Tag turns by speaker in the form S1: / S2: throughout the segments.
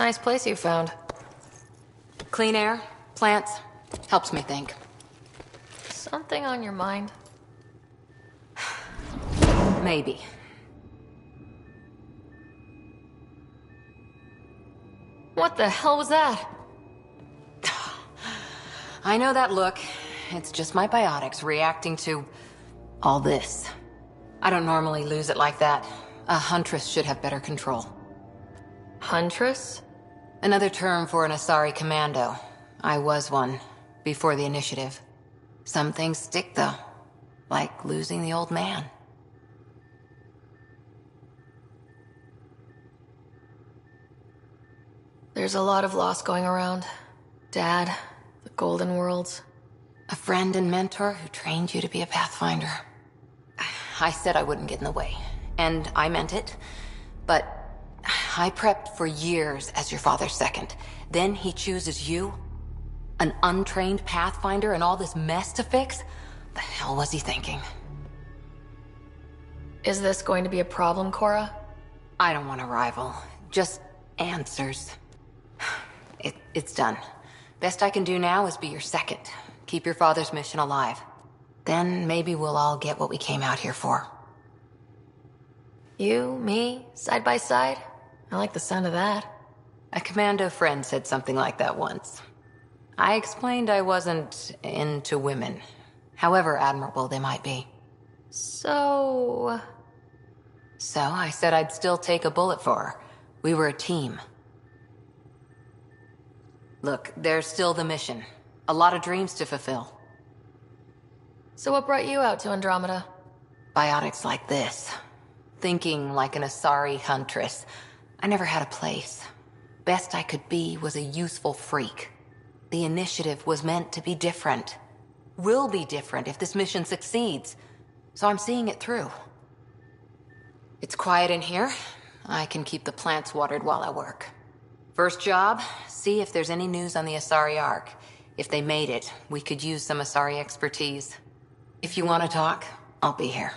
S1: Nice place you found.
S2: Clean air, plants, helps me think.
S1: Something on your mind?
S2: Maybe.
S1: What the hell was that?
S2: I know that look. It's just my biotics reacting to all this. I don't normally lose it like that. A huntress should have better control.
S1: Huntress?
S2: Another term for an Asari commando. I was one, before the initiative. Some things stick, though. Like losing the old man.
S1: There's a lot of loss going around. Dad, the Golden Worlds.
S2: A friend and mentor who trained you to be a Pathfinder. I said I wouldn't get in the way, and I meant it. But I prepped for years as your father's second. Then he chooses you? An untrained Pathfinder and all this mess to fix? The hell was he thinking?
S1: Is this going to be a problem, Cora?
S2: I don't want a rival. Just answers. It's done. Best I can do now is be your second. Keep your father's mission alive. Then maybe we'll all get what we came out here for.
S1: You, me, side by side? I like the sound of that.
S2: A commando friend said something like that once. I explained I wasn't into women, however admirable they might be.
S1: So
S2: I said I'd still take a bullet for her. We were a team. Look, there's still the mission. A lot of dreams to fulfill.
S1: So what brought you out to Andromeda?
S2: Biotics like this. Thinking like an Asari huntress. I never had a place. Best I could be was a useful freak. The initiative was meant to be different. Will be different if this mission succeeds. So I'm seeing it through. It's quiet in here. I can keep the plants watered while I work. First job, see if there's any news on the Asari Ark. If they made it, we could use some Asari expertise. If you want to talk, I'll be here.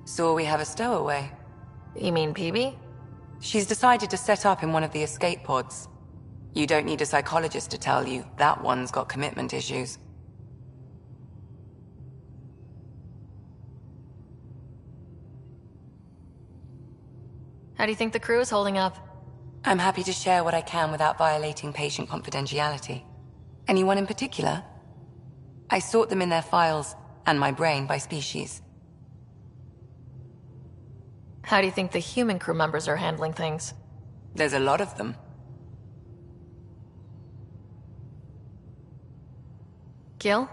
S2: So we have a stowaway.
S1: You mean PB?
S3: She's decided to set up in one of the escape pods. You don't need a psychologist to tell you that one's got commitment issues.
S1: How do you think the crew is holding up?
S3: I'm happy to share what I can without violating patient confidentiality. Anyone in particular? I sort them in their files, and my brain, by species.
S1: How do you think the human crew members are handling things?
S3: There's a lot of them.
S1: Gil?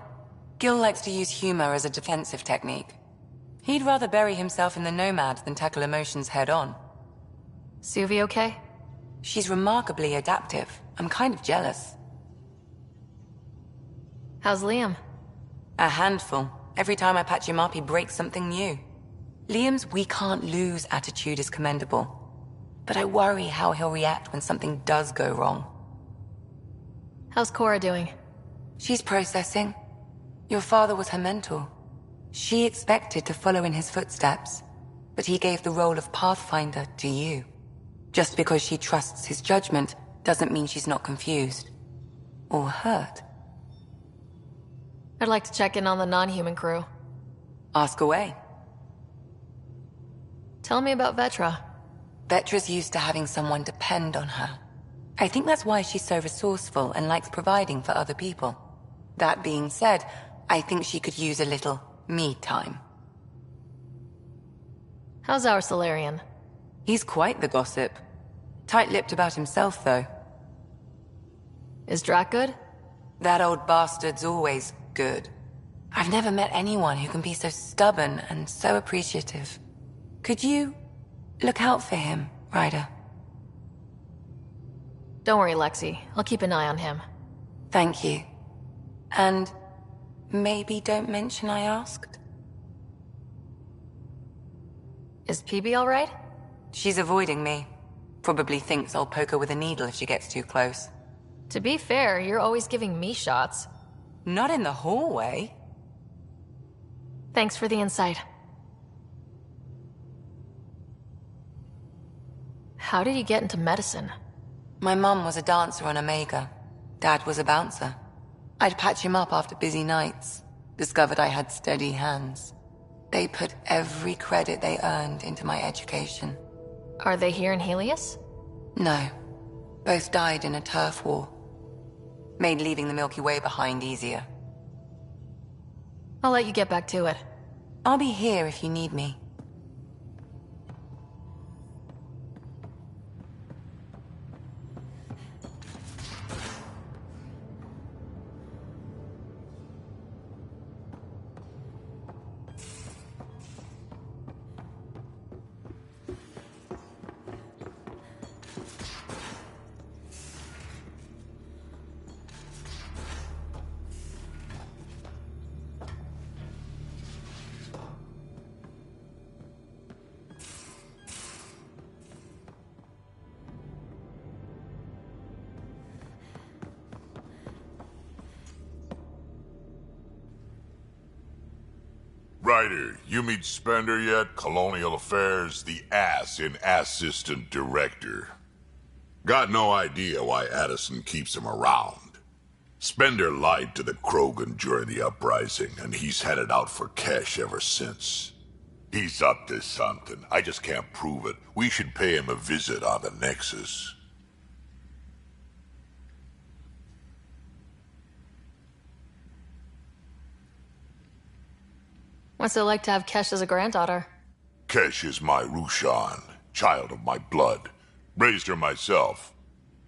S3: Gil likes to use humor as a defensive technique. He'd rather bury himself in the Nomad than tackle emotions head-on.
S1: Suvi okay?
S3: She's remarkably adaptive. I'm kind of jealous.
S1: How's Liam?
S3: A handful. Every time I patch him up, he breaks something new. Liam's "we can't lose" attitude is commendable. But I worry how he'll react when something does go wrong.
S1: How's Cora doing?
S3: She's processing. Your father was her mentor. She expected to follow in his footsteps, but he gave the role of Pathfinder to you. Just because she trusts his judgment doesn't mean she's not confused. Or hurt.
S1: I'd like to check in on the non-human crew.
S3: Ask away.
S1: Tell me about Vetra.
S3: Vetra's used to having someone depend on her. I think that's why she's so resourceful and likes providing for other people. That being said, I think she could use a little me time.
S1: How's our Solarian?
S3: He's quite the gossip. Tight-lipped about himself, though.
S1: Is Drac good?
S3: That old bastard's always good. I've never met anyone who can be so stubborn and so appreciative. Could you look out for him, Ryder?
S1: Don't worry, Lexi. I'll keep an eye on him.
S3: Thank you. And maybe don't mention I asked?
S1: Is PB all right?
S3: She's avoiding me. Probably thinks I'll poke her with a needle if she gets too close.
S1: To be fair, you're always giving me shots.
S3: Not in the hallway.
S1: Thanks for the insight. How did you get into medicine?
S3: My mum was a dancer on Omega. Dad was a bouncer. I'd patch him up after busy nights. Discovered I had steady hands. They put every credit they earned into my education.
S1: Are they here in Helios?
S3: No. Both died in a turf war. Made leaving the Milky Way behind easier.
S1: I'll let you get back to it.
S3: I'll be here if you need me.
S4: Ryder, you meet Spender yet? Colonial Affairs, the ass in assistant director. Got no idea why Addison keeps him around. Spender lied to the Krogan during the uprising, and he's headed out for cash ever since. He's up to something. I just can't prove it. We should pay him a visit on the Nexus.
S1: What's it like to have Kesh as a granddaughter?
S4: Kesh is my Rushan, child of my blood. Raised her myself.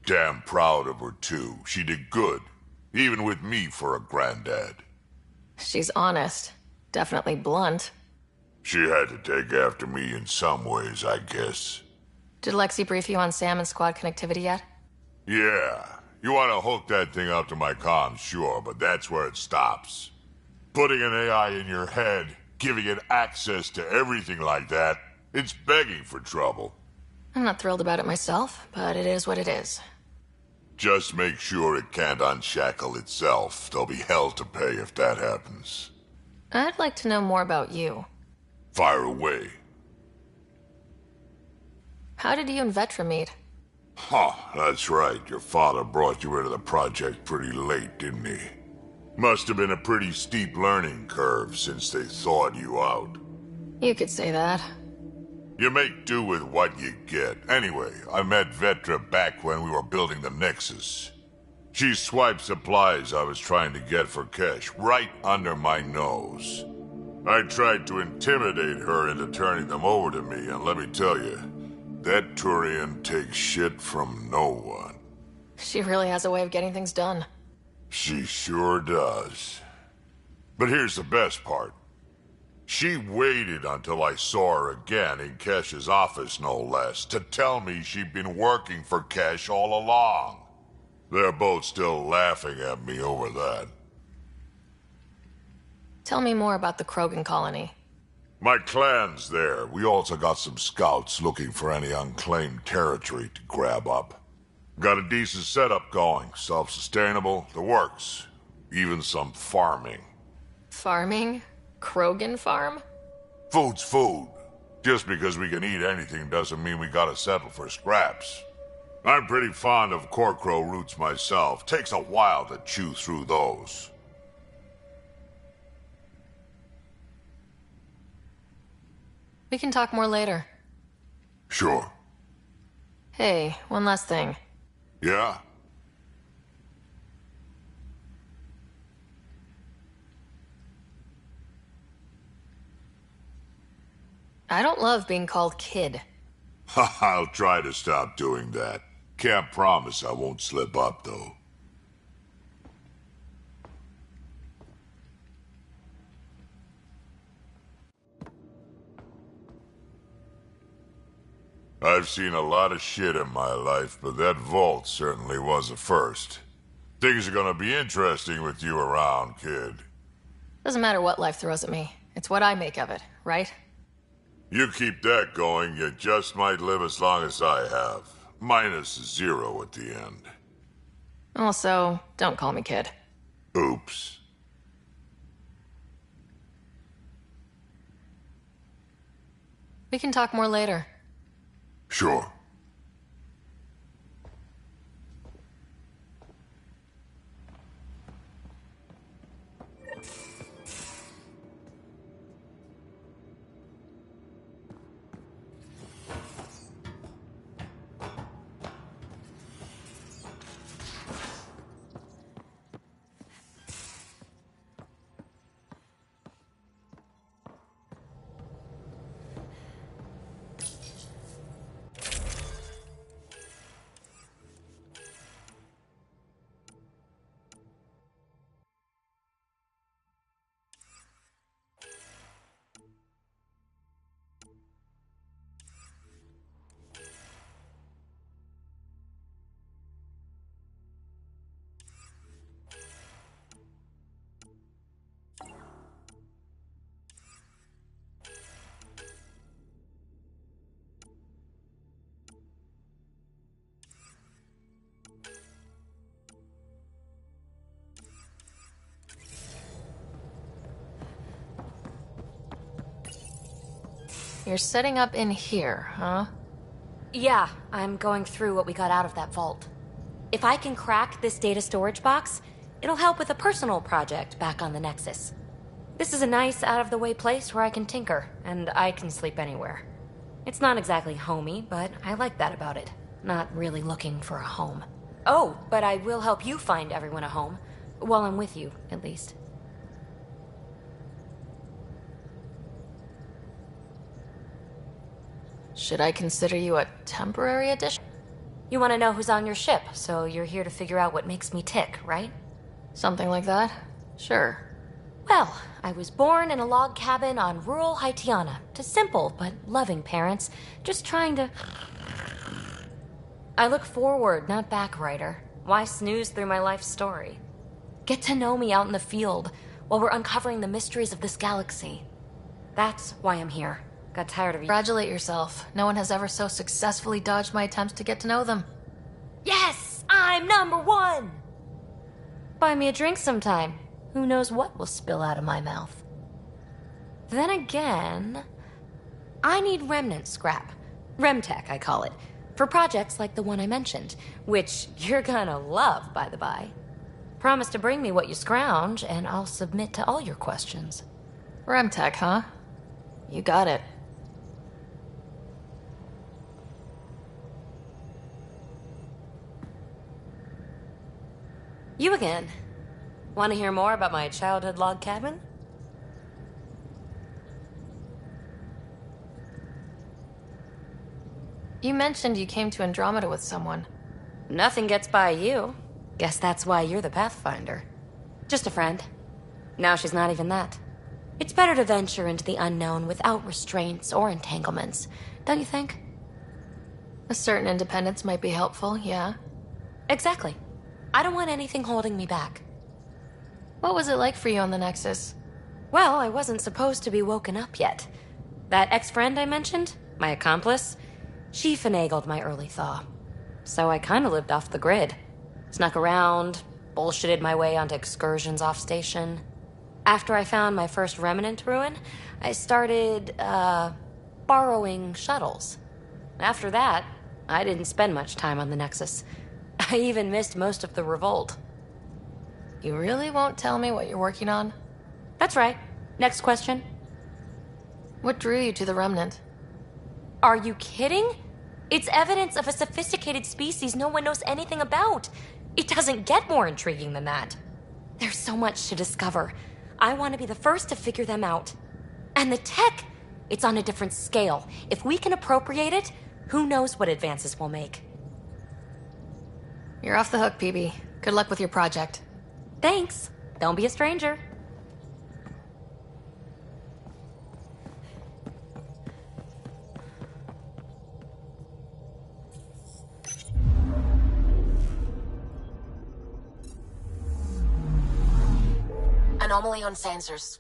S4: Damn proud of her too. She did good, even with me for a granddad.
S1: She's honest. Definitely blunt.
S4: She had to take after me in some ways, I guess.
S1: Did Lexi brief you on Sam and squad connectivity yet?
S4: Yeah. You want to hook that thing up to my comms, sure, but that's where it stops. Putting an AI in your head, giving it access to everything like that, it's begging for trouble.
S1: I'm not thrilled about it myself, but it is what it is.
S4: Just make sure it can't unshackle itself. There'll be hell to pay if that happens.
S1: I'd like to know more about you.
S4: Fire away.
S1: How did you and Vetra meet?
S4: Huh, that's right. Your father brought you into the project pretty late, didn't he? Must have been a pretty steep learning curve since they thawed you out.
S1: You could say that.
S4: You make do with what you get. Anyway, I met Vetra back when we were building the Nexus. She swiped supplies I was trying to get for Kesh right under my nose. I tried to intimidate her into turning them over to me, and let me tell you, that Turian takes shit from no one.
S1: She really has a way of getting things done.
S4: She sure does. But here's the best part. She waited until I saw her again in Kesh's office, no less, to tell me she'd been working for Kesh all along. They're both still laughing at me over that.
S1: Tell me more about the Krogan colony.
S4: My clan's there. We also got some scouts looking for any unclaimed territory to grab up. Got a decent setup going, self-sustainable, the works. Even some farming.
S1: Farming? Krogan farm?
S4: Food's food. Just because we can eat anything doesn't mean we gotta settle for scraps. I'm pretty fond of Corcrow roots myself. Takes a while to chew through those.
S1: We can talk more later.
S4: Sure.
S1: Hey, one last thing.
S4: Yeah?
S1: I don't love being called kid.
S4: I'll try to stop doing that. Can't promise I won't slip up, though. I've seen a lot of shit in my life, but that vault certainly was a first. Things are gonna be interesting with you around, kid.
S1: Doesn't matter what life throws at me. It's what I make of it, right?
S4: You keep that going, you just might live as long as I have. Minus 0 at the end.
S1: Also, don't call me kid.
S4: Oops.
S1: We can talk more later.
S4: Sure.
S1: You're setting up in here, huh?
S5: Yeah, I'm going through what we got out of that vault. If I can crack this data storage box, it'll help with a personal project back on the Nexus. This is a nice, out-of-the-way place where I can tinker, and I can sleep anywhere. It's not exactly homey, but I like that about it. Not really looking for a home. Oh, but I will help you find everyone a home. While I'm with you, at least.
S1: Should I consider you a temporary addition?
S5: You want to know who's on your ship, so you're here to figure out what makes me tick, right?
S1: Something like that? Sure.
S5: Well, I was born in a log cabin on rural Haitiana to simple but loving parents, just trying to... I look forward, not back, writer. Why snooze through my life story? Get to know me out in the field while we're uncovering the mysteries of this galaxy. That's why I'm here. Got tired of you.
S1: Congratulate yourself. No one has ever so successfully dodged my attempts to get to know them.
S5: Yes! I'm #1! Buy me a drink sometime. Who knows what will spill out of my mouth. Then again, I need remnant scrap. Remtech, I call it. For projects like the one I mentioned, which you're gonna love, by the by. Promise to bring me what you scrounge, and I'll submit to all your questions.
S1: Remtech, huh? You got it.
S5: You again. Want to hear more about my childhood log cabin?
S1: You mentioned you came to Andromeda with someone.
S5: Nothing gets by you. Guess that's why you're the Pathfinder. Just a friend. Now she's not even that. It's better to venture into the unknown without restraints or entanglements, don't you think?
S1: A certain independence might be helpful, yeah.
S5: Exactly. I don't want anything holding me back.
S1: What was it like for you on the Nexus?
S5: Well, I wasn't supposed to be woken up yet. That ex-friend I mentioned, my accomplice, she finagled my early thaw. So I kind of lived off the grid. Snuck around, bullshitted my way onto excursions off station. After I found my first remnant ruin, I started, borrowing shuttles. After that, I didn't spend much time on the Nexus. I even missed most of the revolt.
S1: You really won't tell me what you're working on?
S5: That's right. Next question.
S1: What drew you to the Remnant?
S5: Are you kidding? It's evidence of a sophisticated species no one knows anything about. It doesn't get more intriguing than that. There's so much to discover. I want to be the first to figure them out. And the tech, it's on a different scale. If we can appropriate it, who knows what advances we'll make.
S1: You're off the hook, PB. Good luck with your project.
S5: Thanks. Don't be a stranger.
S2: Anomaly on sensors.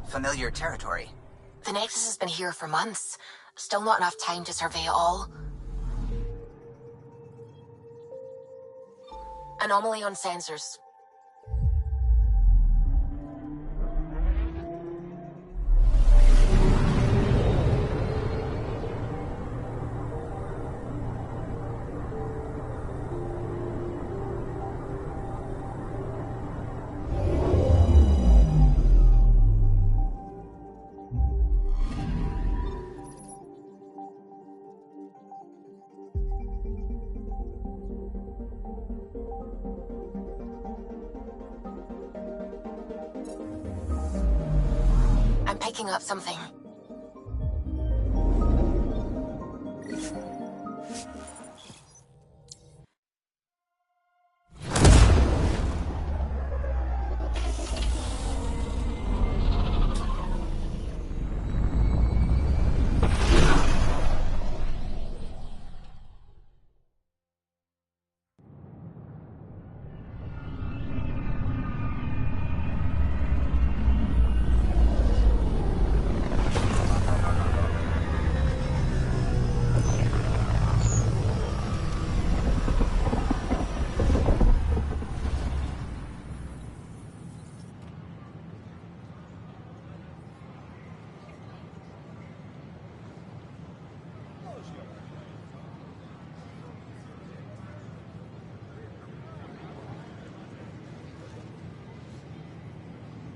S6: Familiar territory.
S2: The Nexus has been here for months. Still not enough time to survey it all. Anomaly on sensors. I'm picking up something.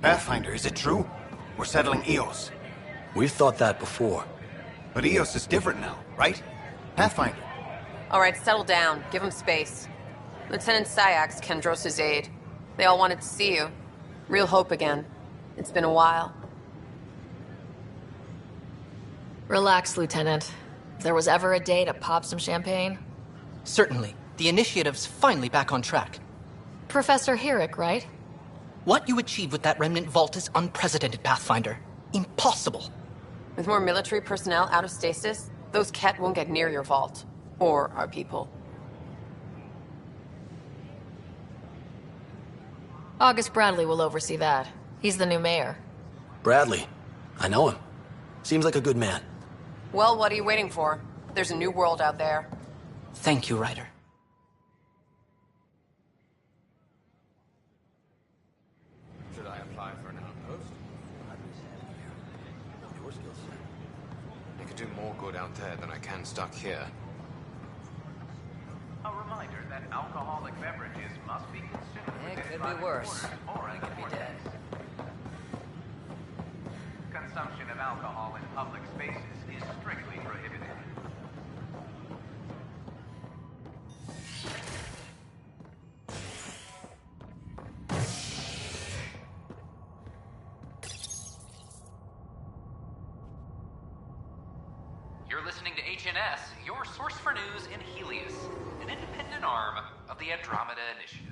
S7: Pathfinder, is it true? We're settling Eos.
S8: We've thought that before.
S7: But Eos is different now, right? Pathfinder.
S9: All right, settle down. Give him space. Lieutenant Syax, Kendros' aide. They all wanted to see you. Real hope again. It's been a while.
S1: Relax, Lieutenant. If there was ever a day to pop some champagne.
S10: Certainly. The initiative's finally back on track.
S1: Professor Herrick, right?
S10: What you achieved with that remnant vault is unprecedented, Pathfinder. Impossible.
S9: With more military personnel out of stasis, those Ket won't get near your vault. Or our people.
S1: August Bradley will oversee that. He's the new mayor.
S8: Bradley. I know him. Seems like a good man.
S9: Well, what are you waiting for? There's a new world out there.
S10: Thank you, Ryder.
S11: Should I apply for an outpost? I could do more good out there than I can stuck here.
S12: A reminder that alcoholic beverages must be consumed
S3: It
S12: within
S3: could
S12: private
S3: be worse.
S12: quarters or
S3: I
S12: in the
S3: could be
S12: vortex.
S3: dead.
S12: Consumption of alcohol in public spaces is strictly prohibited. You're listening to HNS, your source for news in Helios, an independent arm of the Andromeda Initiative.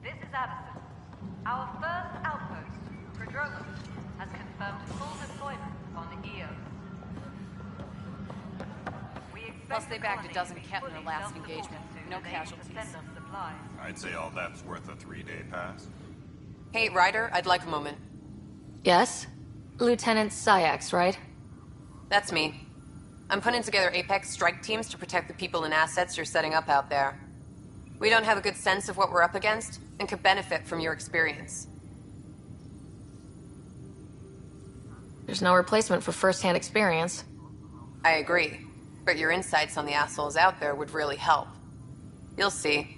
S13: This is Addison. Our first outpost, Prodromos, has confirmed full deployment on Eos. We expect
S14: Plus, they
S13: the
S14: bagged a
S13: colony
S14: dozen
S13: to be
S14: Ket in their
S13: fully
S14: last
S13: self-supported
S14: engagement.
S13: soon
S14: No
S13: and able to
S14: casualties.
S13: send us supplies.
S15: I'd say all that's worth a 3-day pass.
S9: Hey, Ryder, I'd like a moment.
S1: Yes? Lieutenant Syax, right?
S9: That's me. I'm putting together Apex strike teams to protect the people and assets you're setting up out there. We don't have a good sense of what we're up against, and could benefit from your experience.
S1: There's no replacement for first-hand experience.
S9: I agree, but your insights on the assholes out there would really help. You'll see.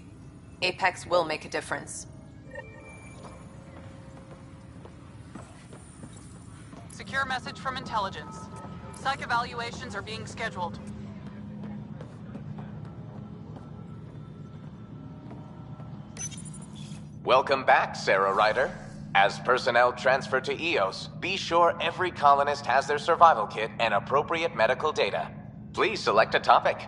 S9: Apex will make a difference.
S14: Secure message from intelligence. Psych evaluations are being scheduled.
S16: Welcome back, Sarah Ryder. As personnel transfer to EOS, be sure every colonist has their survival kit and appropriate medical data. Please select a topic.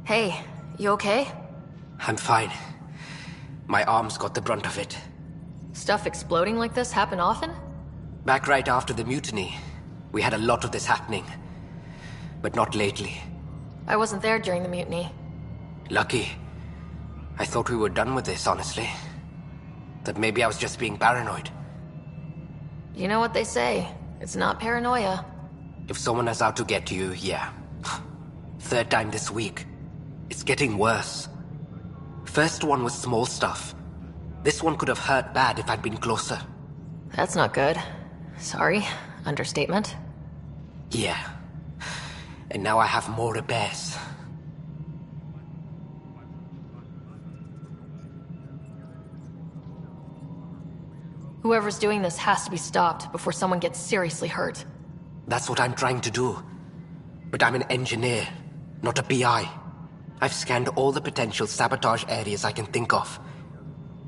S1: Hey, you okay?
S17: I'm fine. My arms got the brunt of it.
S1: Stuff exploding like this happen often?
S17: Back right after the mutiny, we had a lot of this happening. But not lately.
S1: I wasn't there during the mutiny.
S17: Lucky. I thought we were done with this, honestly. That maybe I was just being paranoid.
S1: You know what they say. It's not paranoia.
S17: If someone is out to get you, yeah. Third time this week. It's getting worse. First one was small stuff. This one could have hurt bad if I'd been closer.
S1: That's not good. Sorry. Understatement.
S17: Yeah. And now I have more repairs.
S1: Whoever's doing this has to be stopped before someone gets seriously hurt.
S17: That's what I'm trying to do. But I'm an engineer, not a PI. I've scanned all the potential sabotage areas I can think of.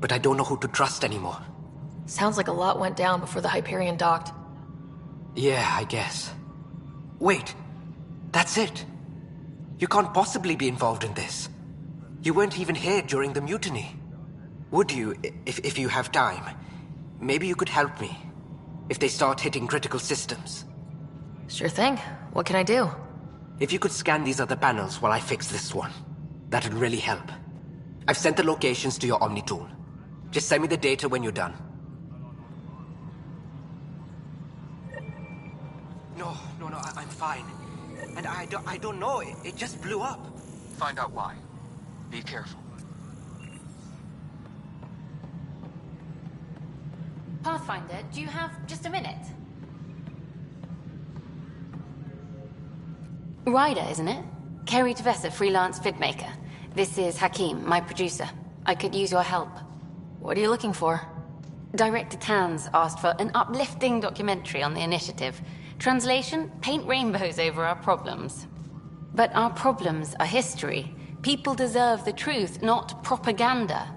S17: But I don't know who to trust anymore.
S1: Sounds like a lot went down before the Hyperion docked.
S17: Yeah, I guess. Wait, that's it. You can't possibly be involved in this. You weren't even here during the mutiny. Would you, if you have time? Maybe you could help me. If they start hitting critical systems.
S1: Sure thing. What can I do?
S17: If you could scan these other panels while I fix this one, that'd really help. I've sent the locations to your Omni tool. Just send me the data when you're done. No, I'm fine. And I don't know, it just blew up.
S11: Find out why. Be careful.
S5: Pathfinder, do you have just a minute? Ryder, isn't it? Kerry Tavessa, freelance vidmaker. This is Hakim, my producer. I could use your help.
S1: What are you looking for?
S5: Director Tans asked for an uplifting documentary on the initiative. Translation, paint rainbows over our problems. But our problems are history. People deserve the truth, not propaganda.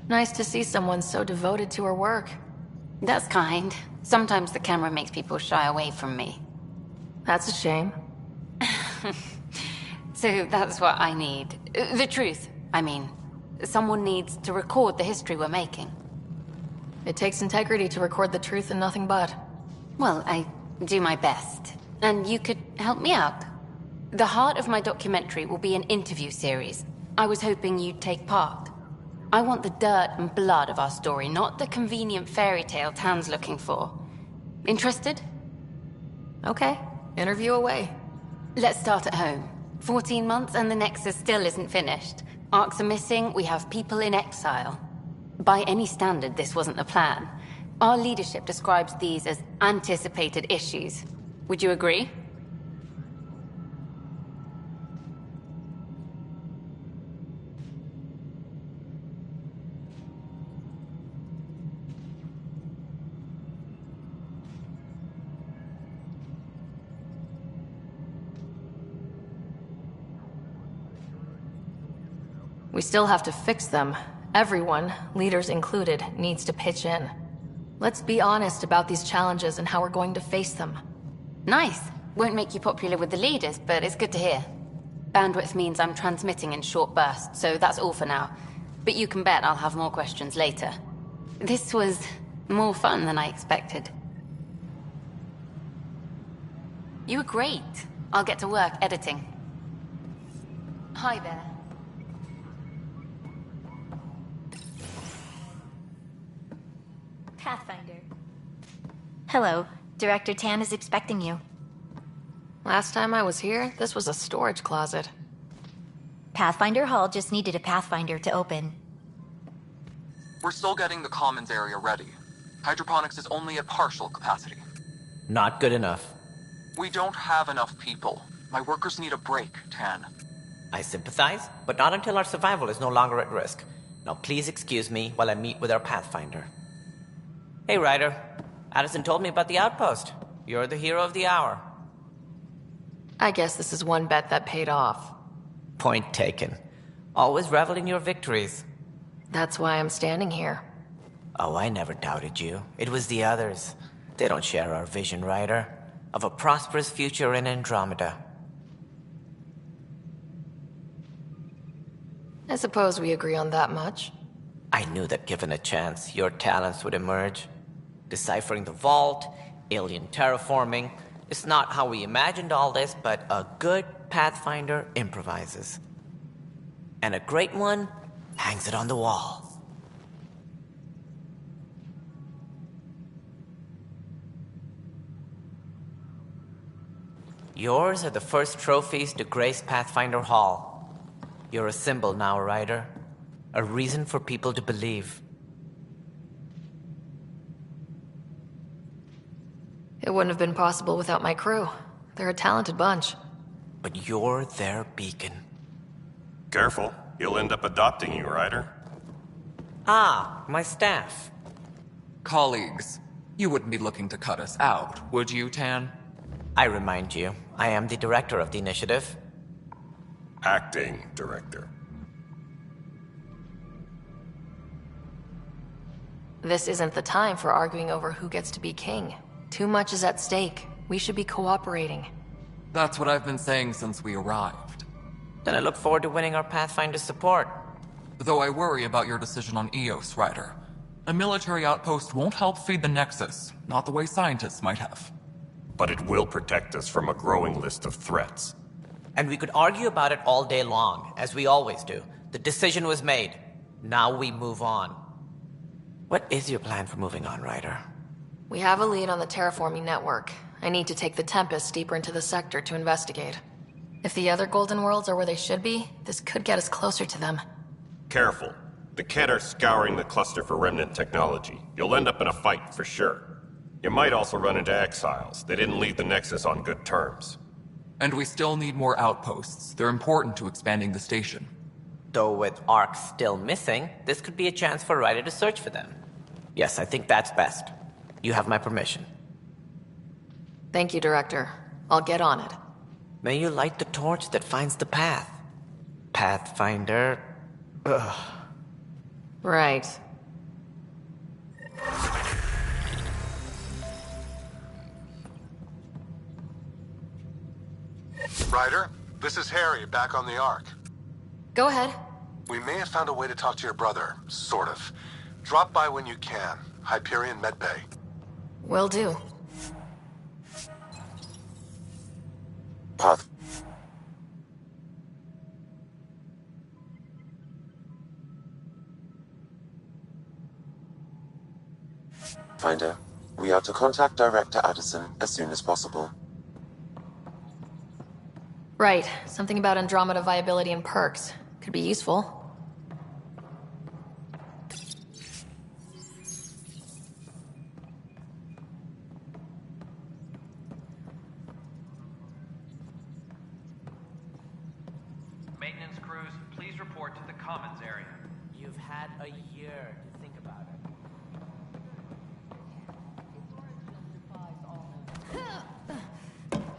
S1: Nice to see someone so devoted to her work.
S5: That's kind. Sometimes the camera makes people shy away from me.
S1: That's a shame.
S5: So that's what I need. The truth, I mean. Someone needs to record the history we're making.
S1: It takes integrity to record the truth and nothing but.
S5: Well, I do my best. And you could help me out. The heart of my documentary will be an interview series. I was hoping you'd take part. I want the dirt and blood of our story, not the convenient fairy tale Tan's looking for. Interested?
S1: Okay, interview away.
S5: Let's start at home. 14 months and the Nexus still isn't finished. Arcs are missing, we have people in exile. By any standard, this wasn't the plan. Our leadership describes these as anticipated issues. Would you agree?
S1: We still have to fix them. Everyone, leaders included, needs to pitch in. Let's be honest about these challenges and how we're going to face them.
S5: Nice. Won't make you popular with the leaders, but it's good to hear. Bandwidth means I'm transmitting in short bursts, so that's all for now. But you can bet I'll have more questions later. This was more fun than I expected. You were great. I'll get to work editing. Hi there.
S18: Pathfinder. Hello. Director Tan is expecting you.
S1: Last time I was here, this was a storage closet.
S18: Pathfinder Hall just needed a Pathfinder to open.
S19: We're still getting the commons area ready. Hydroponics is only at partial capacity.
S20: Not good enough.
S19: We don't have enough people. My workers need a break, Tan.
S20: I sympathize, but not until our survival is no longer at risk. Now please excuse me while I meet with our Pathfinder. Hey, Ryder. Addison told me about the outpost. You're the hero of the hour.
S1: I guess this is one bet that paid off.
S20: Point taken. Always revel in your victories.
S1: That's why I'm standing here.
S20: Oh, I never doubted you. It was the others. They don't share our vision, Ryder, of a prosperous future in Andromeda.
S1: I suppose we agree on that much.
S20: I knew that given a chance, your talents would emerge. Deciphering the vault, alien terraforming. It's not how we imagined all this, but a good Pathfinder improvises. And a great one hangs it on the wall. Yours are the first trophies to grace Pathfinder Hall. You're a symbol now, Ryder. A reason for people to believe.
S1: It wouldn't have been possible without my crew. They're a talented bunch.
S20: But you're their beacon.
S15: Careful. He'll end up adopting you, Ryder.
S20: Ah, my staff.
S19: Colleagues, you wouldn't be looking to cut us out, would you, Tan?
S20: I remind you, I am the director of the initiative.
S15: Acting director.
S1: This isn't the time for arguing over who gets to be king. Too much is at stake. We should be cooperating.
S19: That's what I've been saying since we arrived.
S20: Then I look forward to winning our Pathfinder's support.
S19: Though I worry about your decision on Eos, Ryder. A military outpost won't help feed the Nexus, not the way scientists might have.
S15: But it will protect us from a growing list of threats.
S20: And we could argue about it all day long, as we always do. The decision was made. Now we move on. What is your plan for moving on, Ryder?
S1: We have a lead on the terraforming network. I need to take the Tempest deeper into the sector to investigate. If the other Golden Worlds are where they should be, this could get us closer to them.
S15: Careful. The Kett are scouring the cluster for remnant technology. You'll end up in a fight, for sure. You might also run into exiles. They didn't leave the Nexus on good terms.
S19: And we still need more outposts. They're important to expanding the station.
S20: Though with Ark still missing, this could be a chance for Ryder to search for them. Yes, I think that's best. You have my permission.
S1: Thank you, Director. I'll get on it.
S20: May you light the torch that finds the path. Pathfinder... Ugh.
S1: Right.
S21: Ryder, this is Harry, back on the Ark.
S1: Go ahead.
S21: We may have found a way to talk to your brother, sort of. Drop by when you can. Hyperion Medbay.
S1: Will do.
S21: Path.
S22: Finder, we are to contact Director Addison as soon as possible.
S1: Right. Something about Andromeda viability and perks. Could be useful.
S12: Maintenance crews, please report to the commons area.
S20: You've had a year to think about it.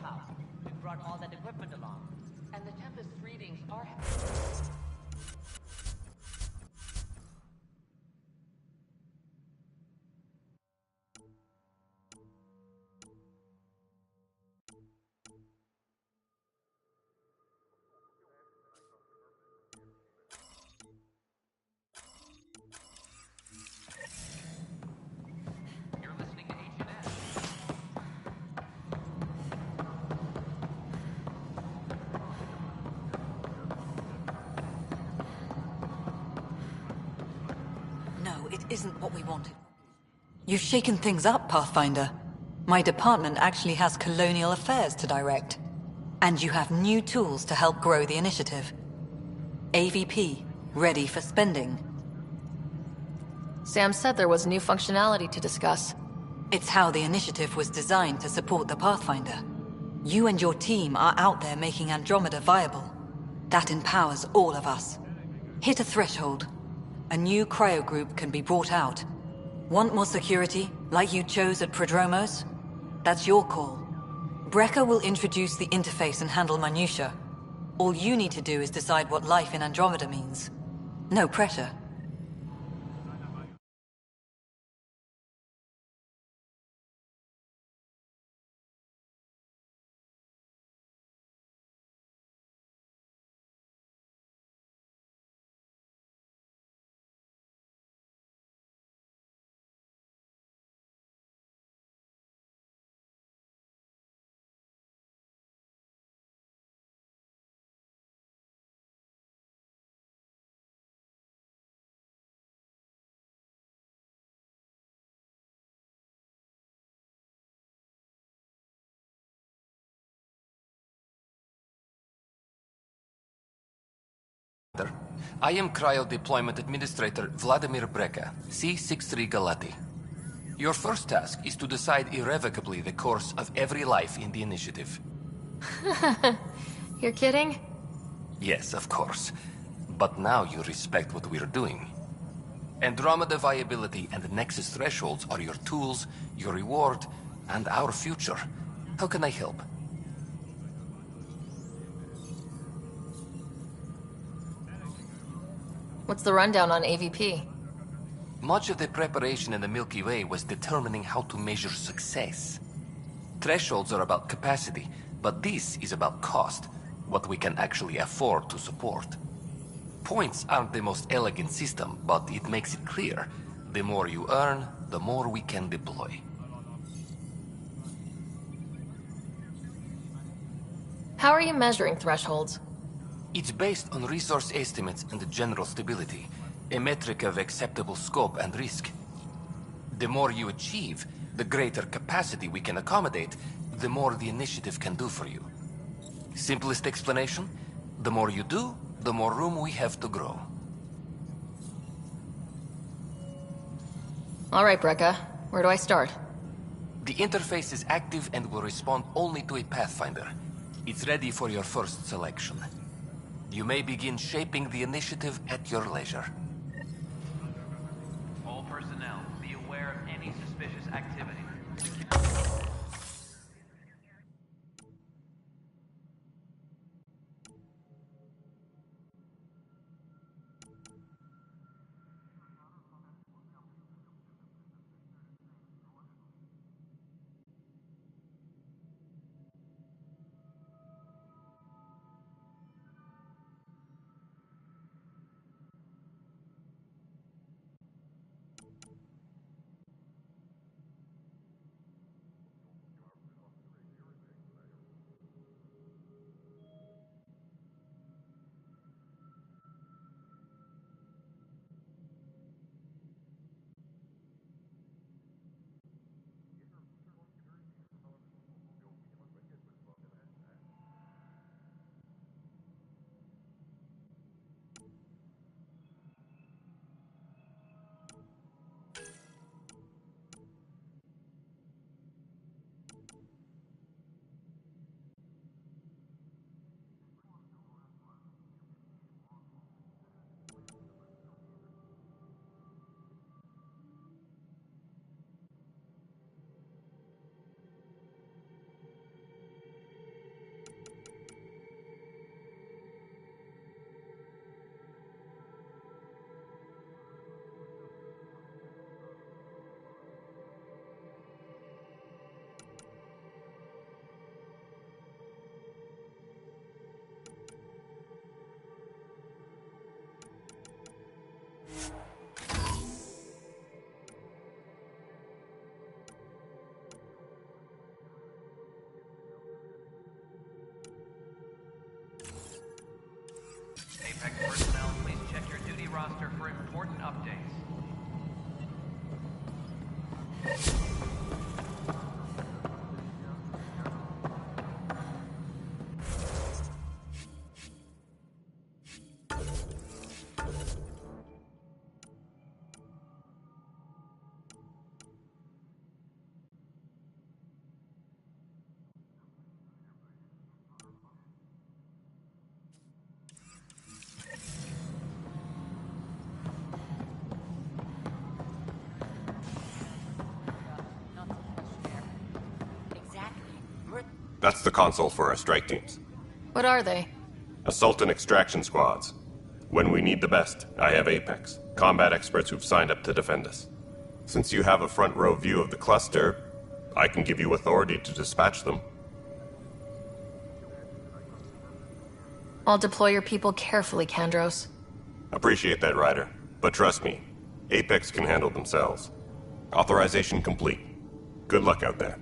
S20: How? We brought all that equipment along. And the Tempest readings are...
S4: it isn't what we wanted. You've shaken things up, Pathfinder. My department actually has colonial affairs to direct. And you have new tools to help grow the initiative. AVP, ready for spending.
S1: Sam said there was new functionality to discuss.
S4: It's how the initiative was designed to support the Pathfinder. You and your team are out there making Andromeda viable. That empowers all of us. Hit a threshold. A new cryo group can be brought out. Want more security, like you chose at Prodromos? That's your call. Brecker will introduce the interface and handle minutiae. All you need to do is decide what life in Andromeda means. No pressure.
S6: I am Cryo Deployment Administrator Vladimir Breka, C-63 Galati. Your first task is to decide irrevocably the course of every life in the initiative.
S1: You're kidding?
S6: Yes, of course. But now you respect what we're doing. Andromeda viability and Nexus thresholds are your tools, your reward, and our future. How can I help?
S1: What's the rundown on AVP?
S6: Much of the preparation in the Milky Way was determining how to measure success. Thresholds are about capacity, but this is about cost, what we can actually afford to support. Points aren't the most elegant system, but it makes it clear. The more you earn, the more we can deploy.
S1: How are you measuring thresholds?
S6: It's based on resource estimates and general stability, a metric of acceptable scope and risk. The more you achieve, the greater capacity we can accommodate, the more the initiative can do for you. Simplest explanation, the more you do, the more room we have to grow.
S1: All right, Brekka. Where do I start?
S6: The interface is active and will respond only to a Pathfinder. It's ready for your first selection. You may begin shaping the initiative at your leisure.
S12: All personnel, be aware of any suspicious activity. Apex personnel, please check your duty roster for important updates.
S15: That's the console for our strike teams.
S1: What are they?
S15: Assault and extraction squads. When we need the best, I have Apex, combat experts who've signed up to defend us. Since you have a front row view of the cluster, I can give you authority to dispatch them.
S1: I'll deploy your people carefully, Kandros.
S15: Appreciate that, Ryder. But trust me, Apex can handle themselves. Authorization complete. Good luck out there.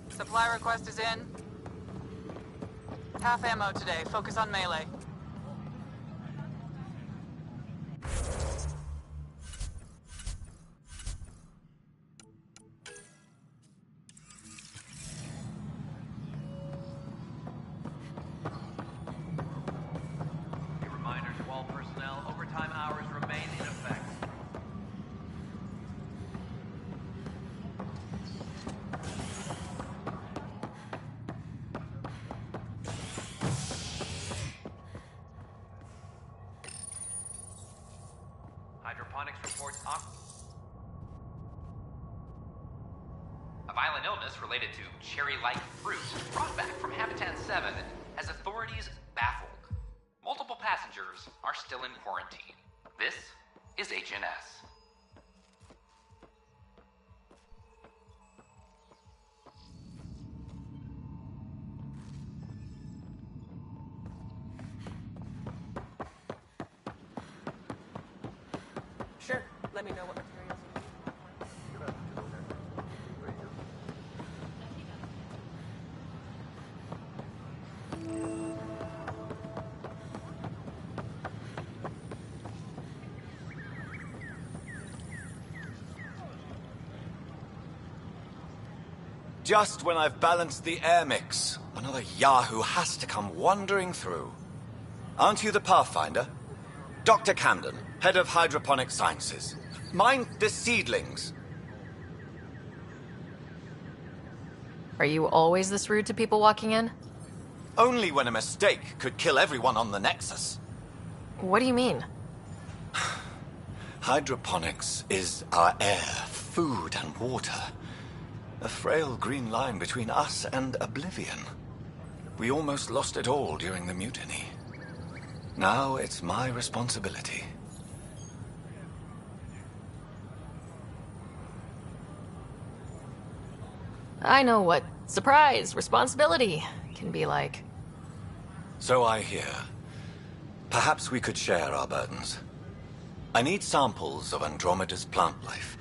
S14: Supply request is in. Half ammo today. Focus on melee.
S12: A reminder to all personnel, overtime hours remain in effect. Hydroponics reports a violent illness related to cherry-like fruit brought back from Habitat 7 has authorities baffled. Multiple passengers are still in quarantine. This is HNS.
S2: Sure. Let me know what materials you need.
S7: Just when I've balanced the air mix, another Yahoo has to come wandering through. Aren't you the Pathfinder? Dr. Camden, head of hydroponic sciences. Mind the seedlings.
S1: Are you always this rude to people walking in?
S7: Only when a mistake could kill everyone on the Nexus.
S1: What do you mean?
S7: Hydroponics is our air, food, and water. A frail green line between us and oblivion. We almost lost it all during the mutiny. Now it's my responsibility.
S1: I know what surprise, responsibility can be like.
S7: So I hear. Perhaps we could share our burdens. I need samples of Andromeda's plant life.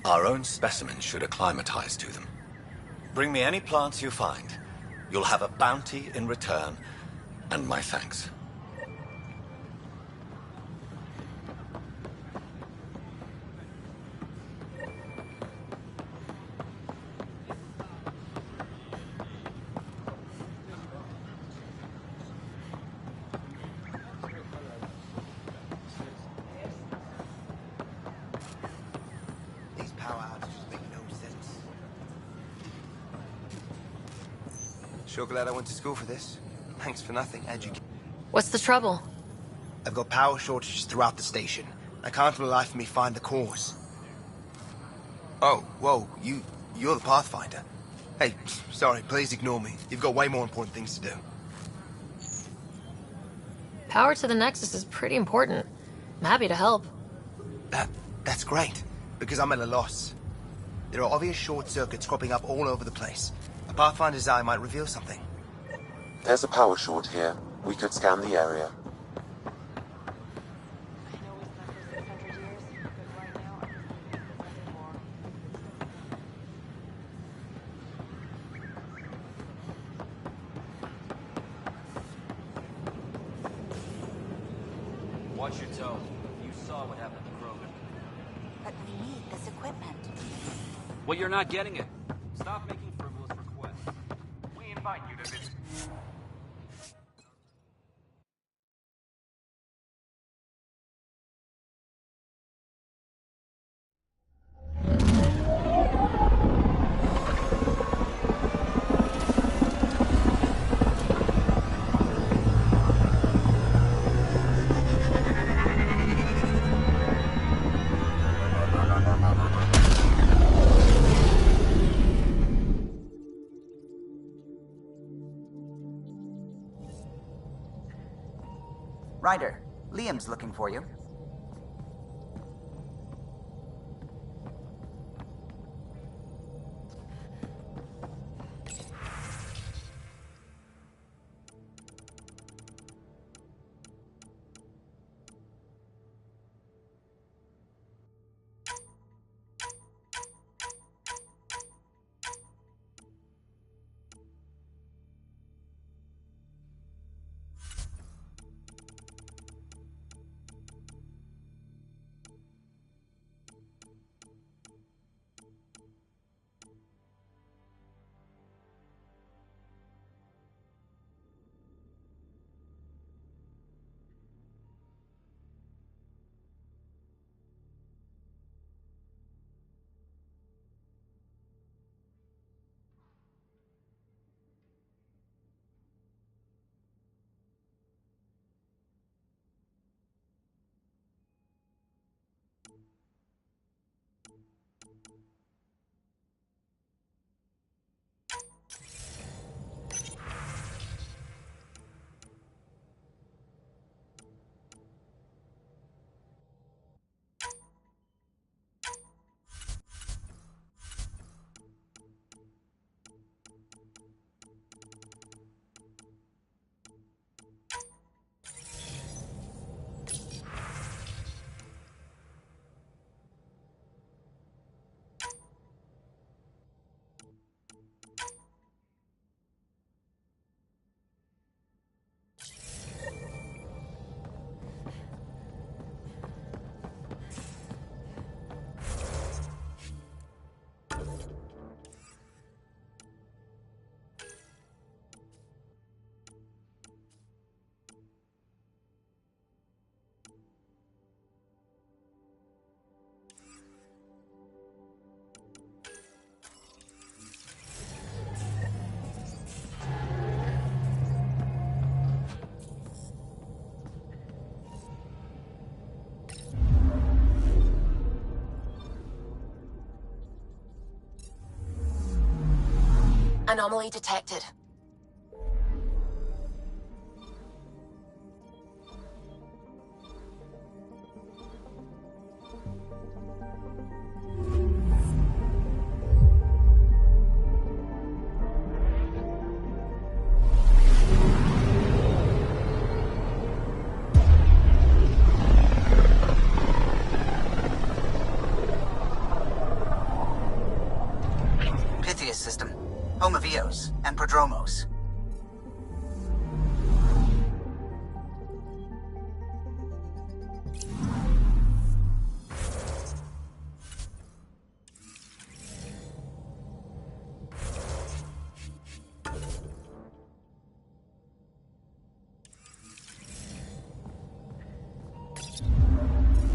S7: Our own specimens should acclimatize to them. Bring me any plants you find. You'll have a bounty in return, and my thanks.
S23: These power outages make no sense. Sure glad I went to school for this. Thanks for nothing, education.
S1: What's the trouble?
S23: I've got power shortages throughout the station. I can't for the life of me find the cause. Oh, whoa, you're the Pathfinder. Hey, sorry, please ignore me. You've got way more important things to do.
S1: Power to the Nexus is pretty important. I'm happy to help.
S23: That's great, because I'm at a loss. There are obvious short circuits cropping up all over the place. A Pathfinder's eye might reveal something.
S22: There's a power short here. We could scan the area.
S3: Watch your tone. You saw what happened to Krogan.
S8: But we need this equipment.
S3: Well, you're not getting it. Stop making frivolous requests. We invite you to visit.
S10: Ryder, Liam's looking for you.
S1: Anomaly detected.
S10: Pythias system. Home of Eos and Prodromos.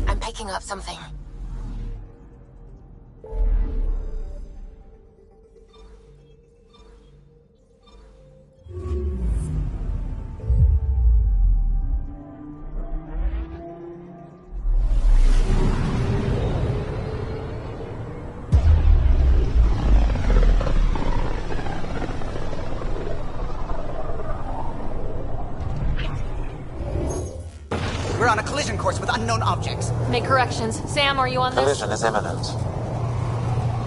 S1: I'm picking up something.
S10: on a collision course with unknown objects.
S1: Make corrections. Sam, are you on this?
S22: Collision is imminent.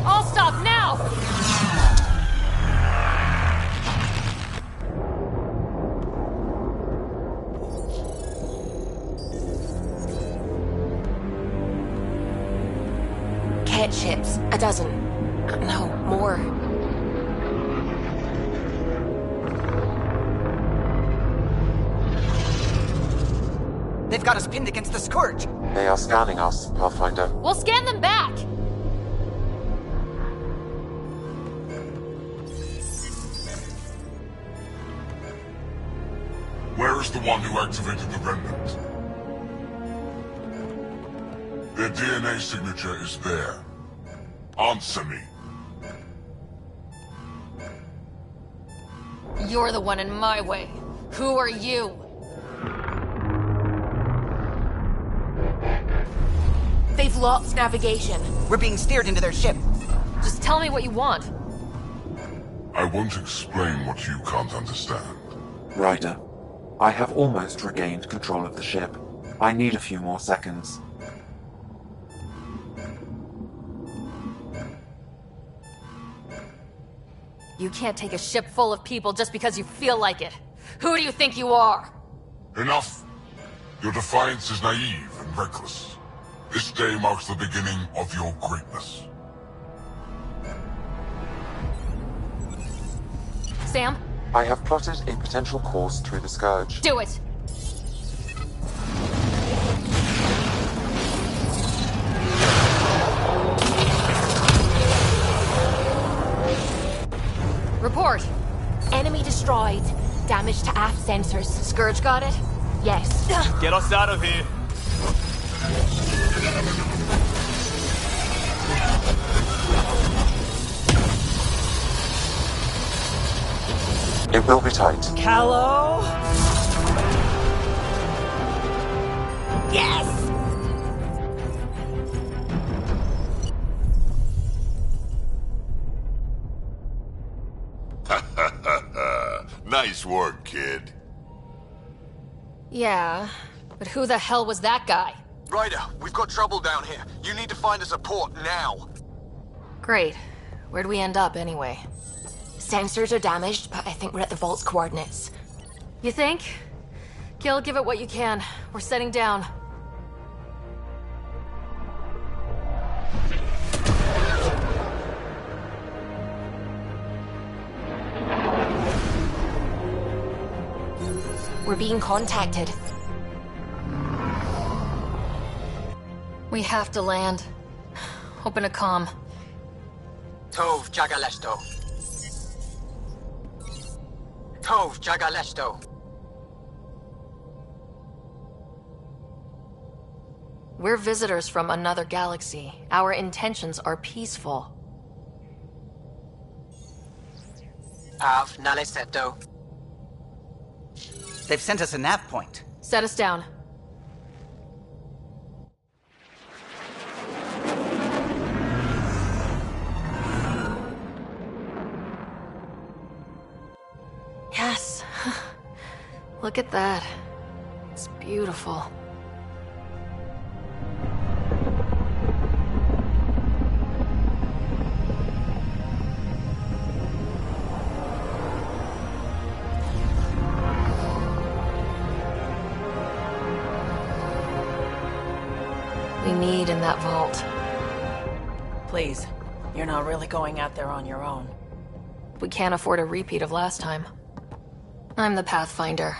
S1: All stop now! Cat ships. A dozen. No, more.
S10: They've got us pinned against the Scourge.
S22: They are scanning us, Pathfinder.
S1: We'll scan them back!
S9: Where is the one who activated the remnant? Their DNA signature is there. Answer me.
S1: You're the one in my way. Who are you? They've lost navigation.
S10: We're being steered into their ship.
S1: Just tell me what you want.
S9: I won't explain what you can't understand.
S22: Ryder, I have almost regained control of the ship. I need a few more seconds.
S1: You can't take a ship full of people just because you feel like it. Who do you think you are?
S9: Enough! Your defiance is naive and reckless. This day marks the beginning of your greatness.
S1: Sam?
S22: I have plotted a potential course through the Scourge.
S1: Do it! Report. Enemy destroyed. Damage to aft sensors. Scourge got it? Yes.
S3: Get us out of here.
S22: It will be tight.
S10: Callow? Yes!
S9: Nice work, kid.
S1: Yeah, but who the hell was that guy?
S23: Ryder, we've got trouble down here. You need to find us a port now.
S1: Great. Where'd we end up, anyway?
S13: Sensors are damaged, but I think we're at the vault's coordinates.
S1: You think? Gil, give it what you can. We're setting down.
S13: We're being contacted.
S1: We have to land. Open a comm.
S10: Tov Jagaleshto. Tov Jagaleshto.
S1: We're visitors from another galaxy. Our intentions are peaceful.
S10: Av Naleseto. They've sent us a nav point.
S1: Set us down. Yes. Look at that. It's beautiful. We need in that vault.
S2: Please, you're not really going out there on your own.
S1: We can't afford a repeat of last time. I'm the Pathfinder.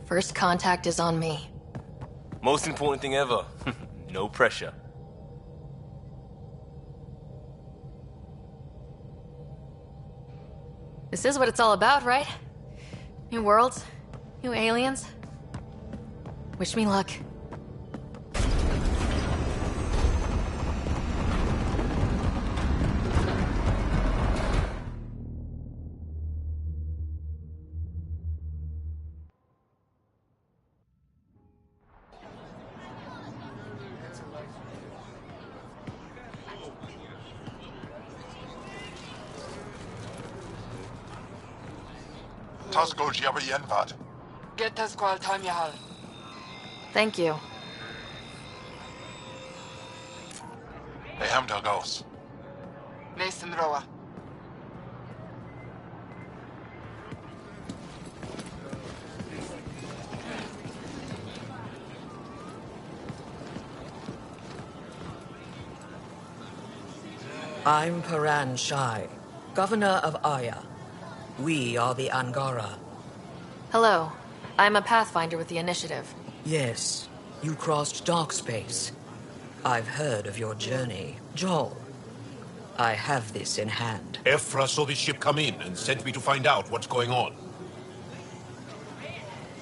S1: First contact is on me.
S16: Most important thing ever. No pressure.
S1: This is what it's all about, right? New worlds, new aliens. Wish me luck.
S9: Tasco Jiabayenvat.
S2: Get Tasqual Tamyahal.
S1: Thank you.
S21: Hamda goes.
S10: Nathan Roa.
S5: I'm Paran Shai, Governor of Aya. We are the Angara.
S1: Hello. I'm a Pathfinder with the Initiative.
S5: Yes, you crossed dark space. I've heard of your journey, Joel. I have this in hand.
S11: Ephra saw this ship come in and sent me to find out what's going on.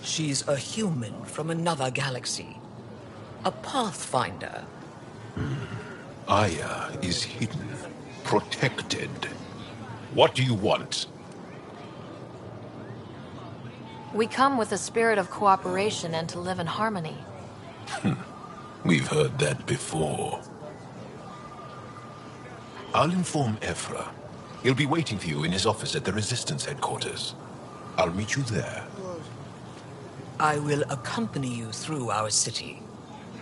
S5: She's a human from another galaxy. A Pathfinder.
S11: Aya is hidden, protected. What do you want?
S1: We come with a spirit of cooperation and to live in harmony.
S11: We've heard that before. I'll inform Ephra. He'll be waiting for you in his office at the Resistance headquarters. I'll meet you there.
S5: I will accompany you through our city.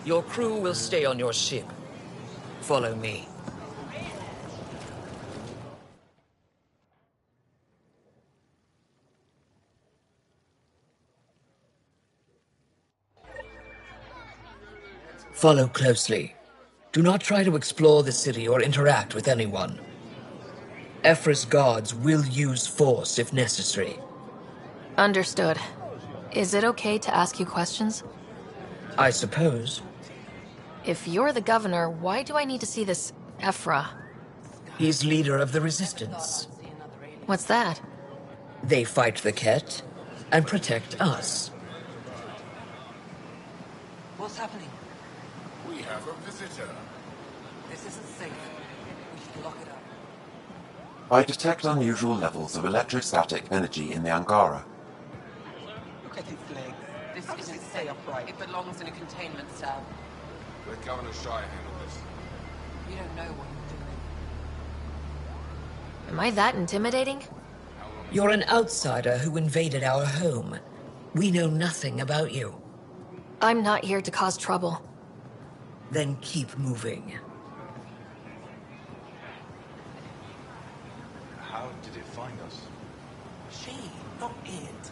S5: Your crew will stay on your ship. Follow me. Follow closely. Do not try to explore the city or interact with anyone. Ephra's guards will use force if necessary.
S1: Understood. Is it okay to ask you questions?
S5: I suppose.
S1: If you're the governor, why do I need to see this Ephra?
S5: He's leader of the Resistance.
S1: What's that?
S5: They fight the Ket and protect us. What's happening?
S21: We have a visitor.
S5: This isn't safe. We should lock it up.
S22: I detect unusual levels of electrostatic energy in the Angara.
S14: Look at his leg. This isn't safe. Upright. It belongs in a containment cell.
S21: Let Governor Shai handle this.
S5: You don't know what you're doing.
S1: Am I that intimidating?
S5: You're an outsider who invaded our home. We know nothing about you.
S1: I'm not here to cause trouble.
S5: Then keep moving.
S21: How did it find us?
S14: She, not it.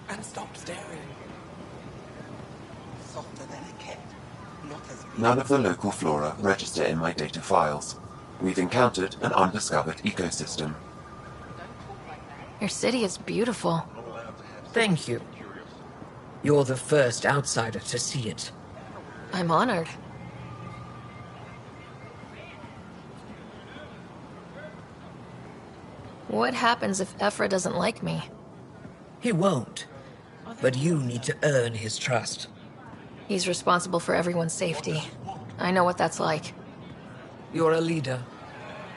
S14: And stop staring. Softer than a cat. Not as big.
S22: None of the local flora register in my data files. We've encountered an undiscovered ecosystem.
S1: Your city is beautiful.
S5: Thank you. You're the first outsider to see it.
S1: I'm honored. What happens if Ephra doesn't like me?
S5: He won't. But you need to earn his trust.
S1: He's responsible for everyone's safety. I know what that's like.
S5: You're a leader.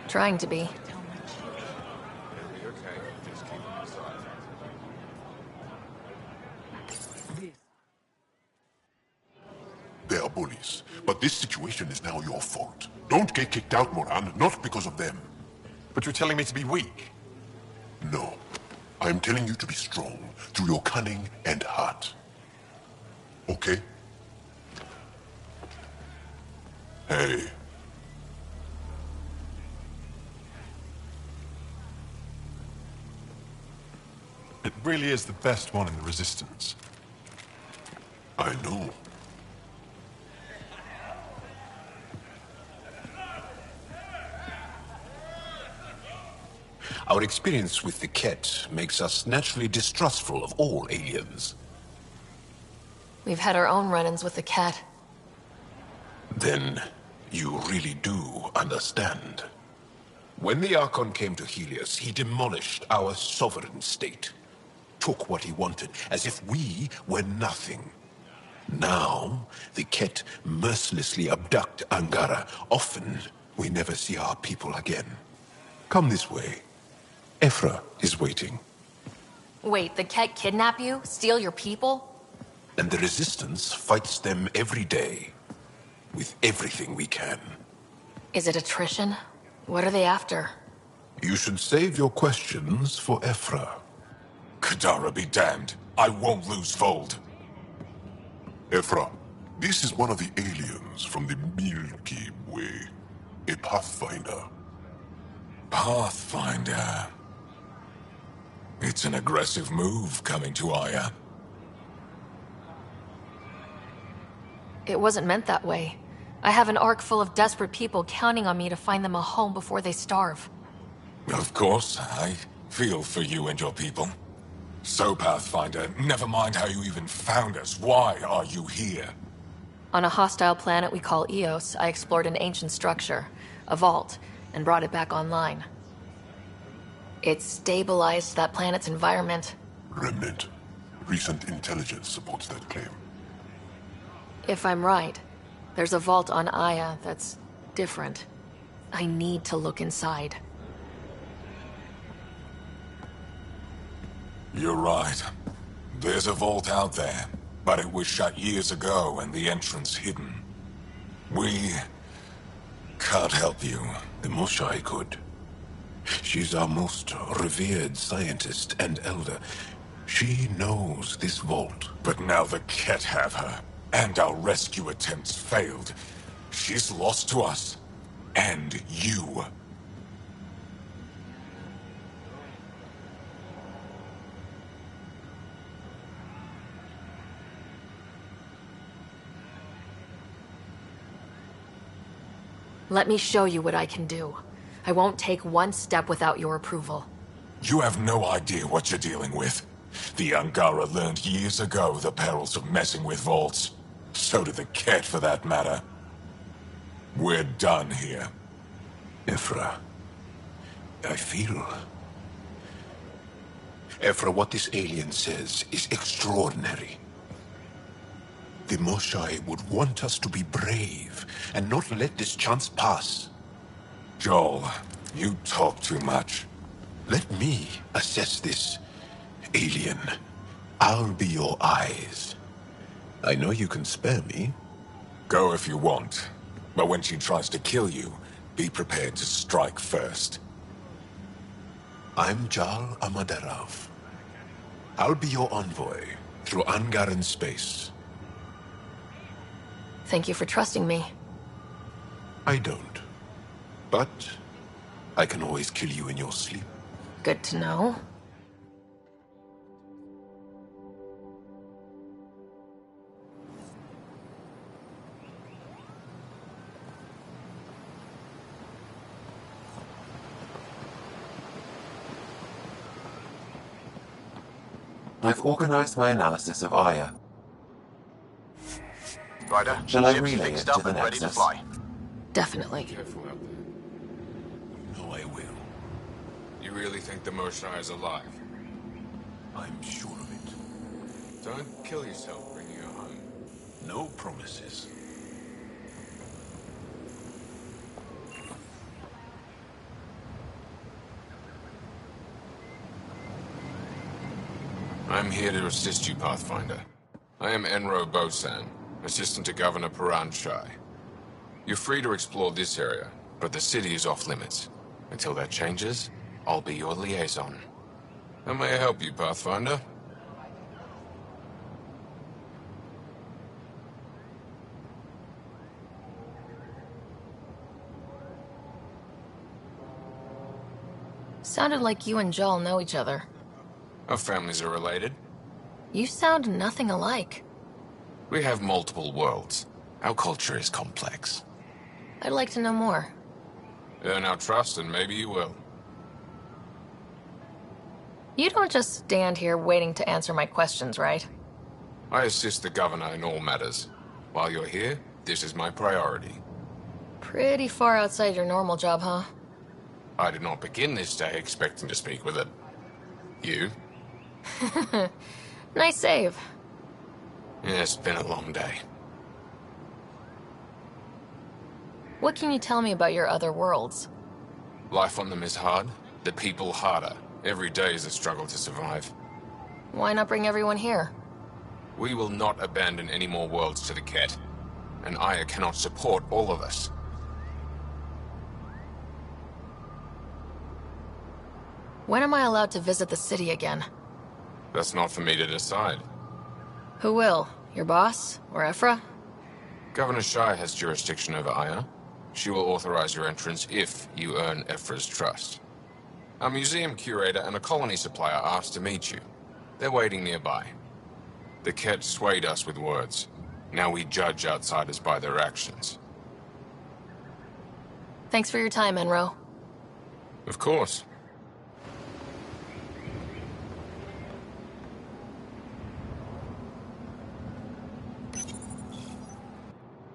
S1: Trying to be.
S9: They are bullies, but this situation is now your fault. Don't get kicked out, Moran, not because of them.
S21: But you're telling me to be weak?
S9: No. I am telling you to be strong through your cunning and heart. Okay? Hey.
S21: It really is the best one in the Resistance.
S9: I know.
S11: Our experience with the Ket makes us naturally distrustful of all aliens.
S1: We've had our own run-ins with the cat.
S11: Then you really do understand. When the Archon came to Helios, he demolished our sovereign state. Took what he wanted, as if we were nothing. Now, the Ket mercilessly abduct Angara. Often, we never see our people again. Come this way. Ephra is waiting.
S1: Wait, the cat kidnap you? Steal your people?
S11: And the Resistance fights them every day. With everything we can.
S1: Is it attrition? What are they after?
S11: You should save your questions for Ephra.
S9: Kadara be damned. I won't lose Vold. Ephra, this is one of the aliens from the Milky Way.
S11: A Pathfinder.
S17: Pathfinder. It's an aggressive move coming to Aya.
S1: It wasn't meant that way. I have an ark full of desperate people counting on me to find them a home before they starve.
S17: Of course, I feel for you and your people. So, Pathfinder, never mind how you even found us. Why are you here?
S1: On a hostile planet we call Eos, I explored an ancient structure, a vault, and brought it back online. It stabilized that planet's environment.
S11: Remnant. Recent intelligence supports that claim.
S1: If I'm right, there's a vault on Aya that's different. I need to look inside.
S17: You're right. There's a vault out there, but it was shut years ago and the entrance hidden. We can't help you.
S11: The Moshai could. She's our most revered scientist and elder. She knows this vault.
S17: But now the Ket have her, and our rescue attempts failed. She's lost to us. And you.
S1: Let me show you what I can do. I won't take one step without your approval.
S17: You have no idea what you're dealing with. The Angara learned years ago the perils of messing with vaults. So did the Ket, for that matter. We're done here.
S11: Ephra, I feel... Ephra, what this alien says is extraordinary. The Moshai would want us to be brave and not let this chance pass.
S17: Joel, you talk too much.
S11: Let me assess this, alien. I'll be your eyes. I know you can spare me.
S17: Go if you want. But when she tries to kill you, be prepared to strike first.
S11: I'm Jal Amaderav. I'll be your envoy through Angaran space.
S1: Thank you for trusting me.
S11: I don't. But I can always kill you in your sleep.
S1: Good to know.
S22: I've organized my analysis of Aya.
S21: Ryder,
S22: Shall I
S21: ship's
S22: relay
S21: fixed
S22: it to
S21: up
S22: the
S21: and ready to
S22: Nexus?
S21: fly.
S1: Definitely.
S18: Careful out there.
S11: No, I will.
S18: You really think the Moshai is alive?
S11: I'm sure of it.
S18: Don't kill yourself bringing her home.
S11: No promises.
S18: I'm here to assist you, Pathfinder. I am Enro Bosan, assistant to Governor Paran Shai. You're free to explore this area, but the city is off limits. Until that changes, I'll be your liaison. How may I help you, Pathfinder?
S1: Sounded like you and Joel know each other.
S18: Our families are related.
S1: You sound nothing alike.
S18: We have multiple worlds. Our culture is complex.
S1: I'd like to know more.
S18: Earn our trust and maybe you will.
S1: You don't just stand here waiting to answer my questions, right?
S18: I assist the governor in all matters. While you're here, this is my priority.
S1: Pretty far outside your normal job, huh?
S18: I did not begin this day expecting to speak with it. You?
S1: Nice save.
S18: Yeah, it's been a long day.
S1: What can you tell me about your other worlds?
S18: Life on them is hard, the people harder. Every day is a struggle to survive.
S1: Why not bring everyone here?
S18: We will not abandon any more worlds to the Ket. And Aya cannot support all of us.
S1: When am I allowed to visit the city again?
S18: That's not for me to decide.
S1: Who will? Your boss? Or Ephra?
S18: Governor Shai has jurisdiction over Aya. She will authorize your entrance if you earn Ephra's trust. A museum curator and a colony supplier asked to meet you. They're waiting nearby. The Ket swayed us with words. Now we judge outsiders by their actions.
S1: Thanks for your time, Enro.
S18: Of course.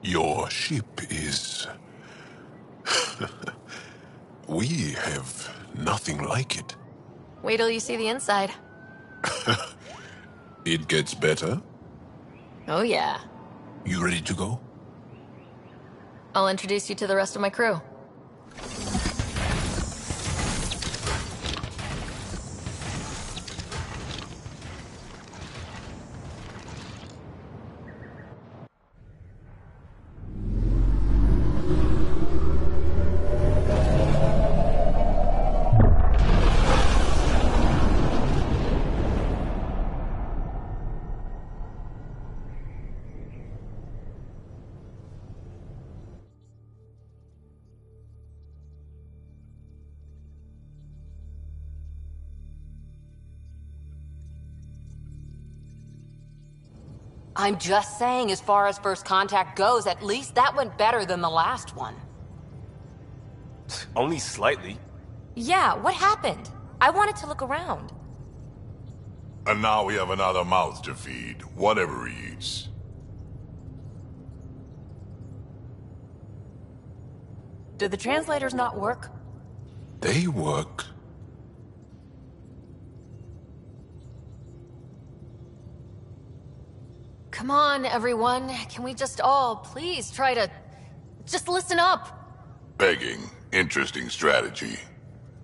S11: Your ship is... We have nothing like it.
S1: Wait till you see the inside.
S11: It gets better.
S1: Oh yeah.
S11: You ready to go?
S1: I'll introduce you to the rest of my crew.
S4: I'm just saying, as far as first contact goes, at least that went better than the last one.
S16: Only slightly.
S13: Yeah, what happened? I wanted to look around.
S9: And now we have another mouth to feed, whatever he eats.
S2: Did the translators not work?
S11: They work.
S1: Come on, everyone. Can we just all please try to... just listen up?
S9: Begging. Interesting strategy.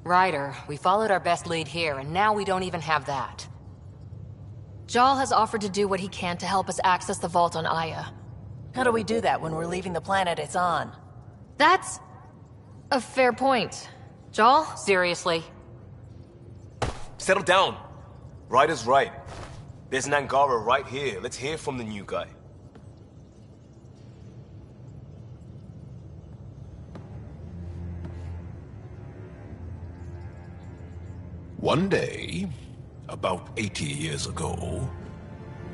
S4: Ryder, we followed our best lead here, and now we don't even have that.
S1: Jal has offered to do what he can to help us access the vault on Aya.
S2: How do we do that when we're leaving the planet it's on?
S1: That's... a fair point. Jal?
S4: Seriously?
S16: Settle down. Ryder's right. There's an Angara right here. Let's hear from the new guy.
S11: One day, about 80 years ago,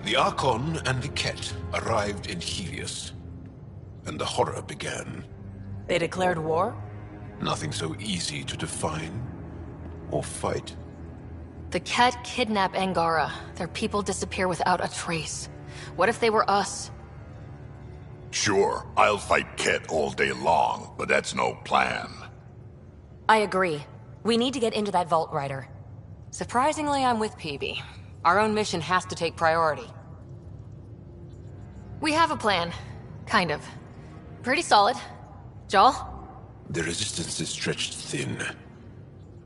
S11: the Archon and the Ket arrived in Helios, and the horror began.
S2: They declared war?
S11: Nothing so easy to define or fight.
S1: The Ket kidnap Angara. Their people disappear without a trace. What if they were us?
S9: Sure, I'll fight Ket all day long, but that's no plan.
S13: I agree. We need to get into that vault, Ryder.
S4: Surprisingly, I'm with Peavy. Our own mission has to take priority.
S1: We have a plan. Kind of. Pretty solid. Jal?
S11: The resistance is stretched thin.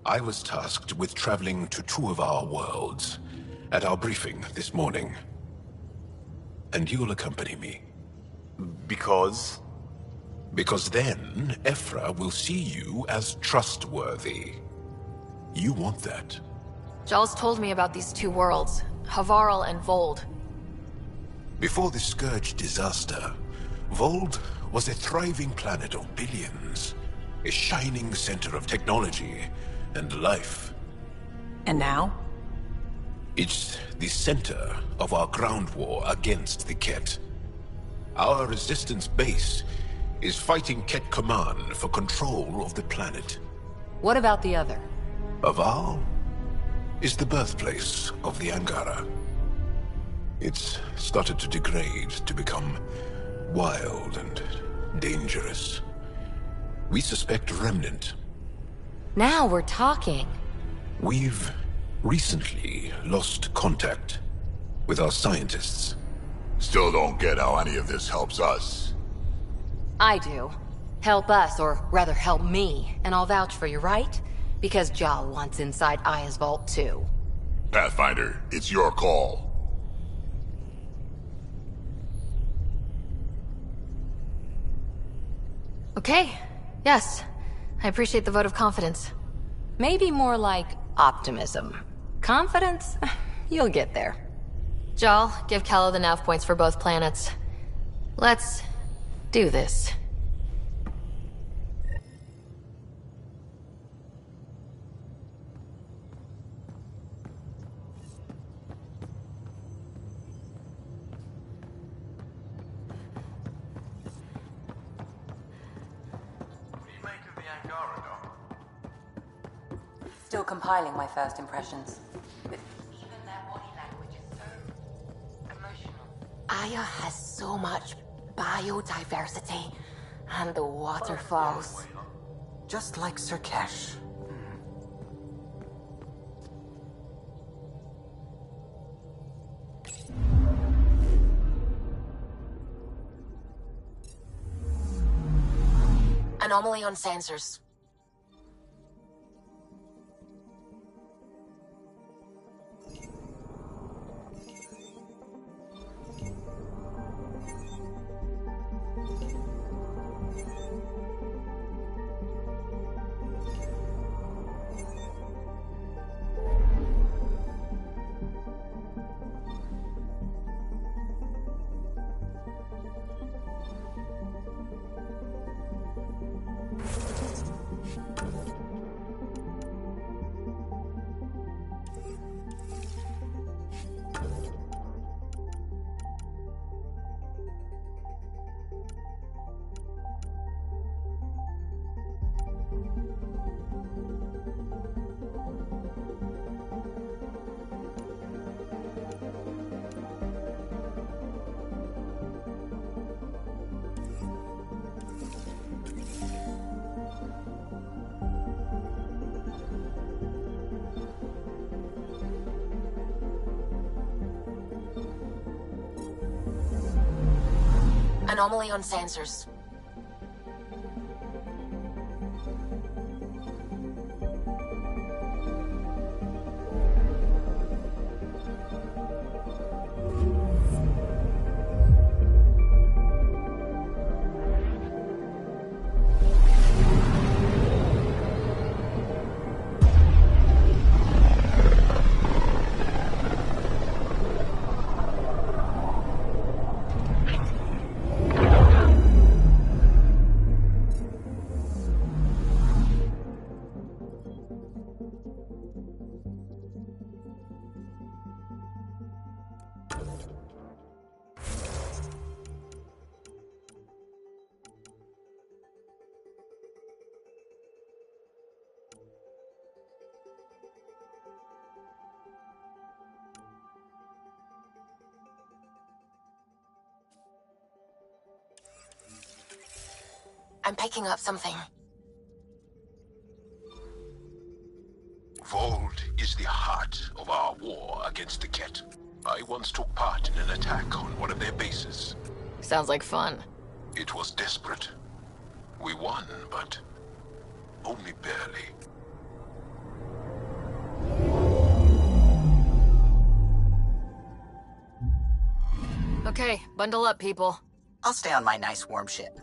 S11: I was tasked with traveling to two of our worlds at our briefing this morning. And you'll accompany me.
S16: Because?
S11: Because then, Ephra will see you as trustworthy. You want that.
S1: Jal's told me about these two worlds, Havarl and Vold.
S11: Before the Scourge disaster, Vold was a thriving planet of billions. A shining center of technology and life.
S2: And now?
S11: It's the center of our ground war against the Ket. Our resistance base is fighting Ket Command for control of the planet.
S4: What about the other?
S11: Havarl is the birthplace of the Angara. It's started to degrade, to become wild and dangerous. We suspect Remnant.
S13: Now we're talking.
S11: We've recently lost contact with our scientists.
S9: Still don't get how any of this helps us.
S4: I do. Help us, or rather help me, and I'll vouch for you, right? Because Jal wants inside Aya's vault too.
S9: Pathfinder, it's your call.
S1: Okay. Yes. I appreciate the vote of confidence.
S4: Maybe more like optimism. Confidence? You'll get there.
S1: Jal, give Calla the nav points for both planets. Let's do this.
S4: Still compiling my first impressions. But even their body language is so emotional.
S13: Aya has so much biodiversity. And the waterfalls.
S10: Just like Sirkesh.
S13: Anomaly on sensors. Anomaly on sensors. I'm picking up something.
S11: Vold is the heart of our war against the Ket. I once took part in an attack on one of their bases.
S1: Sounds like fun.
S11: It was desperate. We won, but only barely.
S1: Okay, bundle up, people.
S10: I'll stay on my nice warm ship.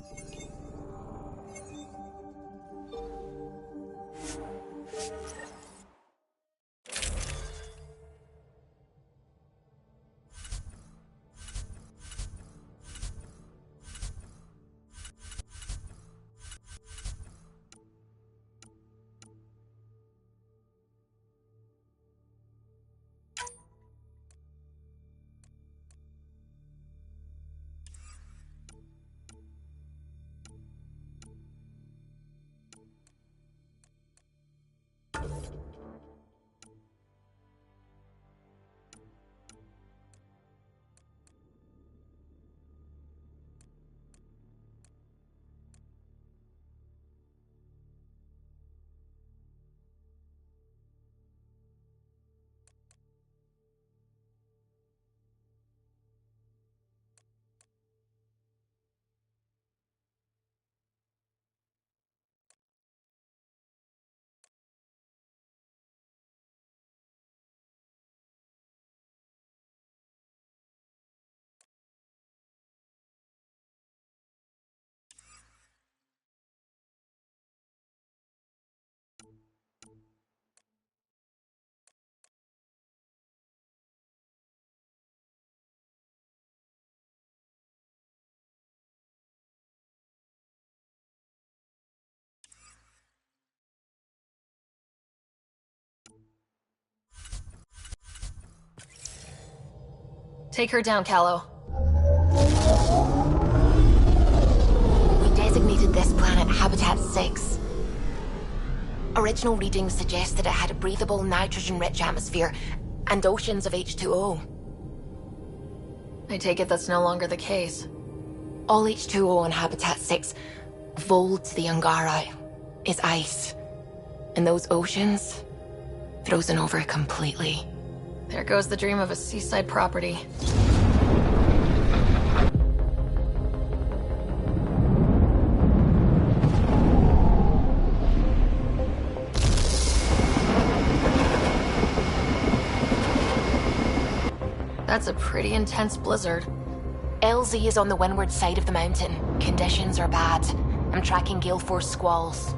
S1: Take her down, Callow.
S13: We designated this planet Habitat 6. Original readings suggested it had a breathable, nitrogen-rich atmosphere and oceans of H2O.
S1: I take it that's no longer the case.
S13: All H2O on Habitat 6, Vold the Angara, is ice. And those oceans, frozen over completely.
S1: There goes the dream of a seaside property. That's a pretty intense blizzard.
S13: LZ is on the windward side of the mountain. Conditions are bad. I'm tracking gale force squalls.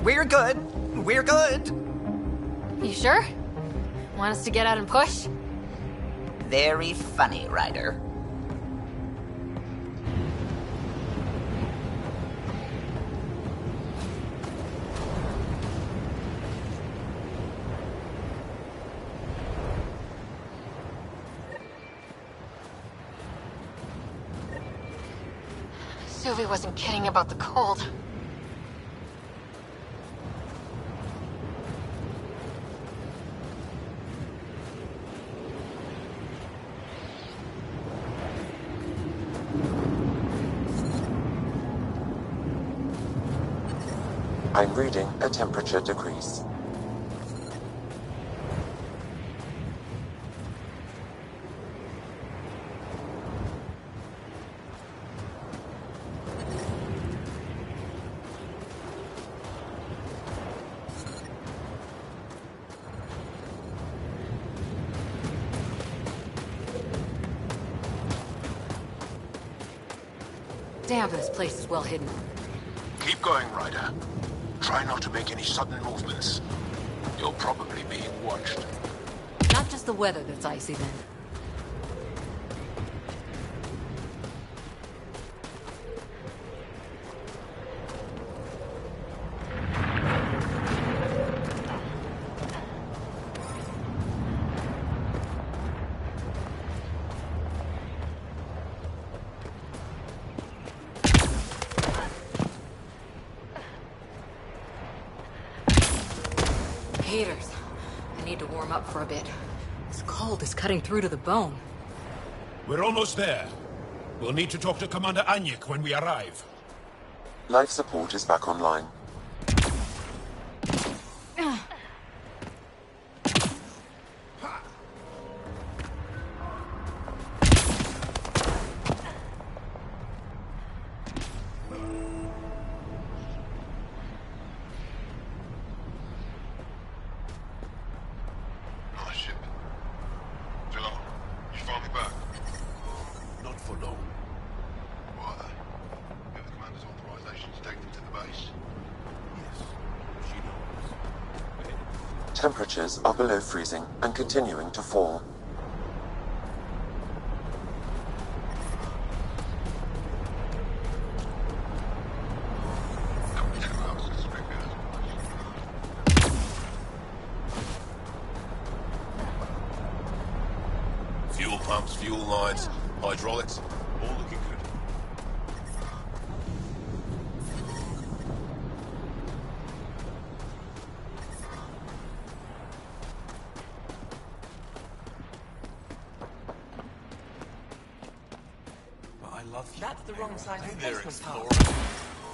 S2: We're good. We're good.
S1: You sure? Want us to get out and push?
S10: Very funny, Ryder.
S1: Sylvie wasn't kidding about the cold.
S22: I'm reading a temperature decrease.
S4: Damn, this place is well hidden.
S11: Keep going, Ryder. Try not to make any sudden movements. You're probably being watched.
S4: Not just the weather that's icy then. Peters, I need to warm up for a bit. This cold is cutting through to the bone.
S11: We're almost there. We'll need to talk to Commander Anyik when we arrive.
S22: Life support is back online. Temperatures are below freezing and continuing to fall.
S11: Fuel pumps, fuel lines, hydraulics, all looking good.
S14: That's the wrong side of the
S11: There,
S14: basement
S11: Explorer.
S14: part.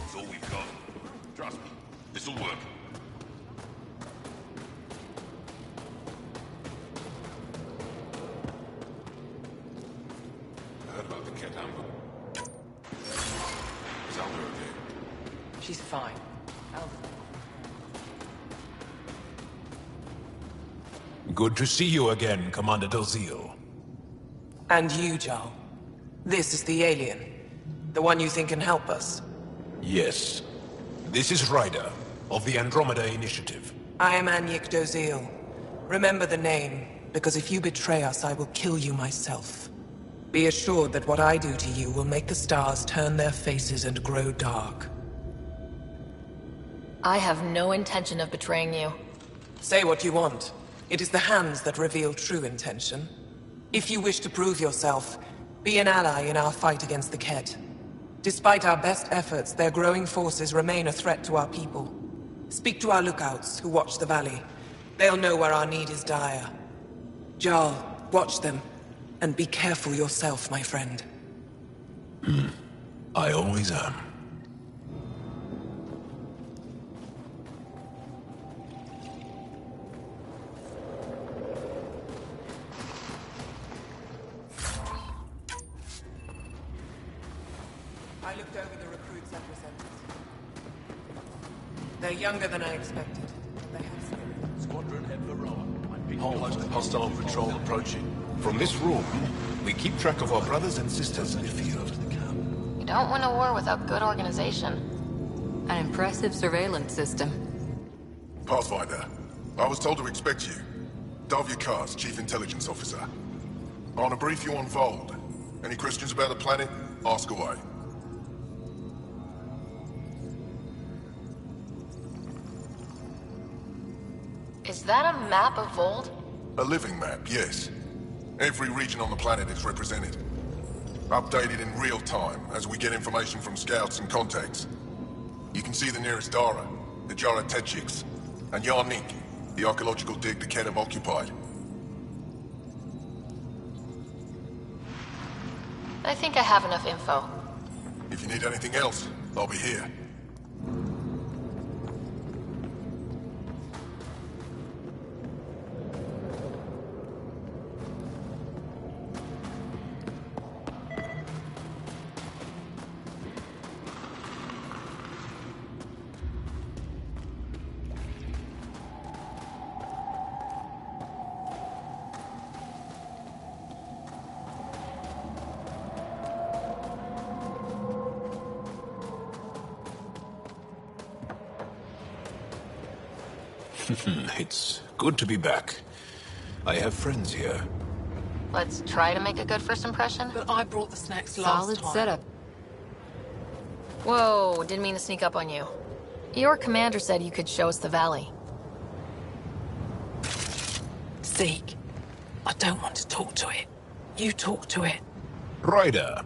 S11: It's all we've got. Trust me, this'll work. I heard about the cat Amber. Is Alma okay?
S14: She's fine.
S11: Good to see you again, Commander Dalziel.
S14: And you, Jarl. This is the alien. The one you think can help us.
S11: Yes. This is Ryder. of the Andromeda Initiative.
S14: I am Anyik Dozil. Remember the name, because if you betray us, I will kill you myself. Be assured that what I do to you will make the stars turn their faces and grow dark.
S1: I have no intention of betraying you.
S14: Say what you want. It is the hands that reveal true intention. If you wish to prove yourself, be an ally in our fight against the Ket. Despite our best efforts, their growing forces remain a threat to our people. Speak to our lookouts, who watch the valley. They'll know where our need is dire. Jarl, watch them. And be careful yourself, my friend.
S11: I always am.
S14: I looked over the recruits and presenters. They're younger than I expected. They have spirit.
S11: Squadron head for Roa. Hostile patrol approaching. From this room, we keep track of our brothers and sisters in the field.
S1: You don't win a war without good organization.
S4: An impressive surveillance system.
S9: Pathfinder, I was told to expect you. Davia Kars, Chief Intelligence Officer. I want to brief you on Vold. Any questions about the planet? Ask away.
S1: Is that a map of Vold?
S9: A living map, yes. Every region on the planet is represented. Updated in real time as we get information from scouts and contacts. You can see the nearest Dara, the Jara Tetchiks, and Yarnik, the archaeological dig the Ket have occupied.
S1: I think I have enough info.
S9: If you need anything else, I'll be here.
S11: It's good to be back. I have friends here.
S1: Let's try to make a good first impression.
S14: But I brought the snacks last
S4: Solid
S14: time.
S4: setup.
S1: Whoa, didn't mean to sneak up on you. Your commander said you could show us the valley.
S14: Zeke, I don't want to talk to it. You talk to it.
S11: Ryder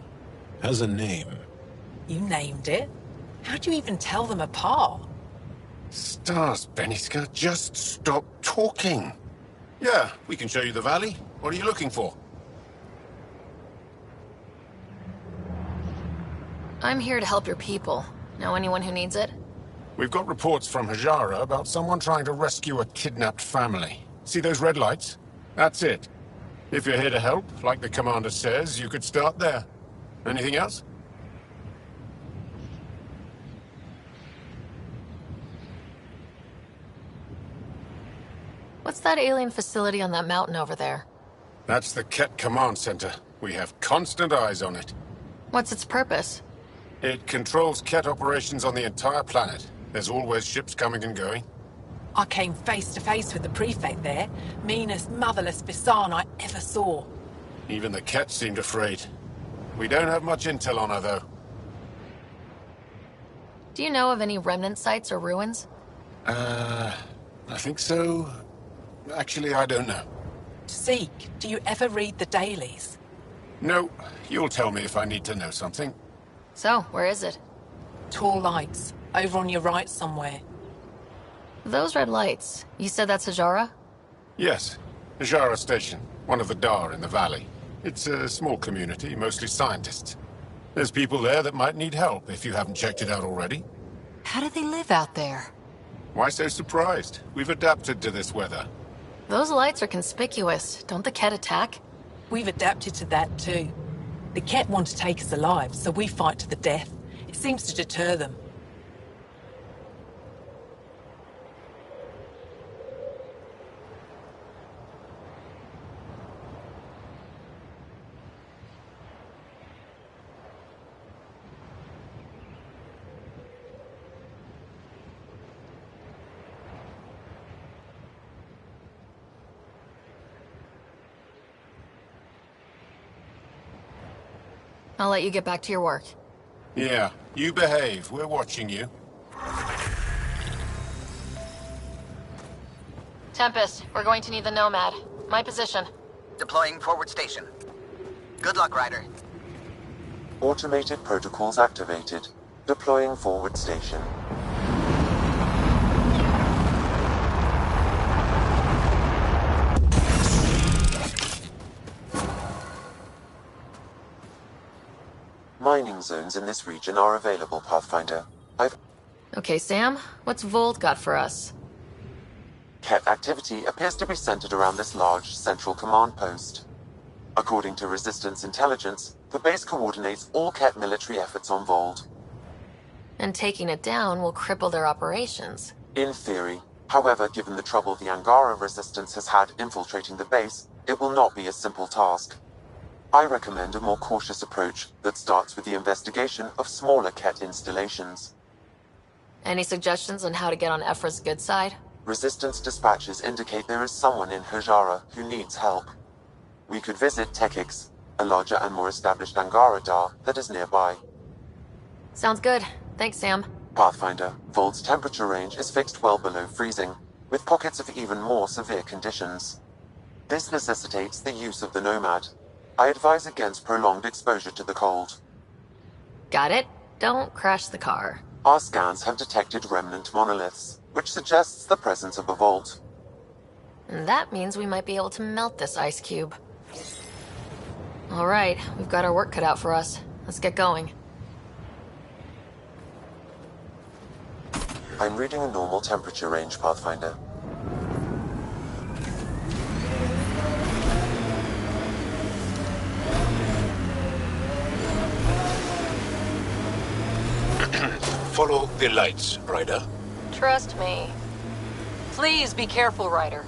S11: has a name.
S14: You named it? How do you even tell them apart?
S11: Stars, Beniska, just stop talking. Yeah, we can show you the valley. What are you looking for?
S1: I'm here to help your people. Know anyone who needs it?
S11: We've got reports from Hajara about someone trying to rescue a kidnapped family. See those red lights? That's it. If you're here to help, like the commander says, you could start there. Anything else?
S1: What's that alien facility on that mountain over there?
S11: That's the Ket Command Center. We have constant eyes on it.
S1: What's its purpose?
S11: It controls Ket operations on the entire planet. There's always ships coming and going.
S14: I came face to face with the prefect there. Meanest, motherless Bisan I ever saw.
S11: Even the Ket seemed afraid. We don't have much intel on her, though.
S1: Do you know of any remnant sites or ruins?
S11: I think so. Actually, I don't know.
S14: Zeke, do you ever read the dailies?
S11: No, you'll tell me if I need to know something.
S1: So, where is it?
S14: Tall lights, over on your right somewhere.
S1: Those red lights, you said that's Hajara?
S11: Yes, Hajara Station, one of the Dar in the valley. It's a small community, mostly scientists. There's people there that might need help if you haven't checked it out already.
S4: How do they live out there?
S11: Why so surprised? We've adapted to this weather.
S1: Those lights are conspicuous. Don't the Ket attack?
S14: We've adapted to that too. The Ket want to take us alive, so we fight to the death. It seems to deter them.
S1: I'll let you get back to your work.
S11: Yeah, you behave. We're watching you.
S1: Tempest, we're going to need the Nomad. My position.
S10: Deploying forward station. Good luck, Ryder.
S22: Automated protocols activated. Deploying forward station. Mining zones in this region are available, Pathfinder.
S1: Okay, Sam, what's Volt got for us?
S22: Ket activity appears to be centered around this large central command post. According to Resistance intelligence, the base coordinates all Ket military efforts on Vold.
S1: And taking it down will cripple their operations.
S22: In theory. However, given the trouble the Angara Resistance has had infiltrating the base, it will not be a simple task. I recommend a more cautious approach that starts with the investigation of smaller Ket installations.
S1: Any suggestions on how to get on Ephra's good side?
S22: Resistance dispatches indicate there is someone in Hajara who needs help. We could visit Tekix, a larger and more established Angara Dar that is nearby.
S1: Sounds good. Thanks, Sam.
S22: Pathfinder, Vold's temperature range is fixed well below freezing, with pockets of even more severe conditions. This necessitates the use of the Nomad. I advise against prolonged exposure to the cold.
S1: Got it. Don't crash the car.
S22: Our scans have detected remnant monoliths, which suggests the presence of a vault.
S1: And that means we might be able to melt this ice cube. All right, we've got our work cut out for us. Let's get going.
S22: I'm reading a normal temperature range, Pathfinder.
S11: Follow the lights, Ryder.
S1: Trust me.
S4: Please be careful, Ryder.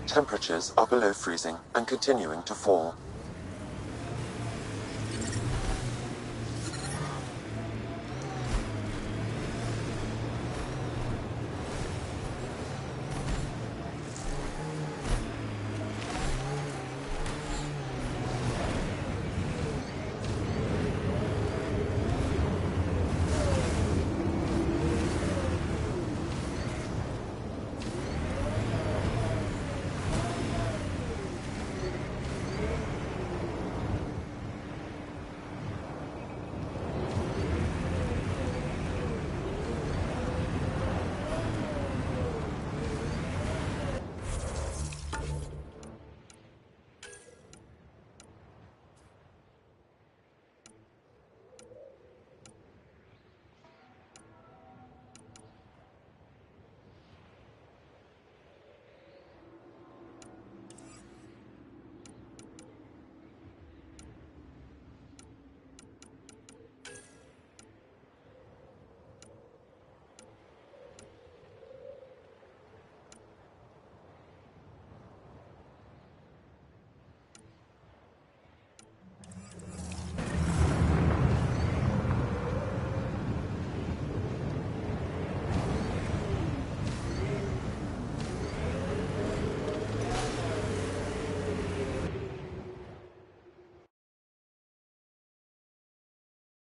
S22: Temperatures are below freezing and continuing to fall.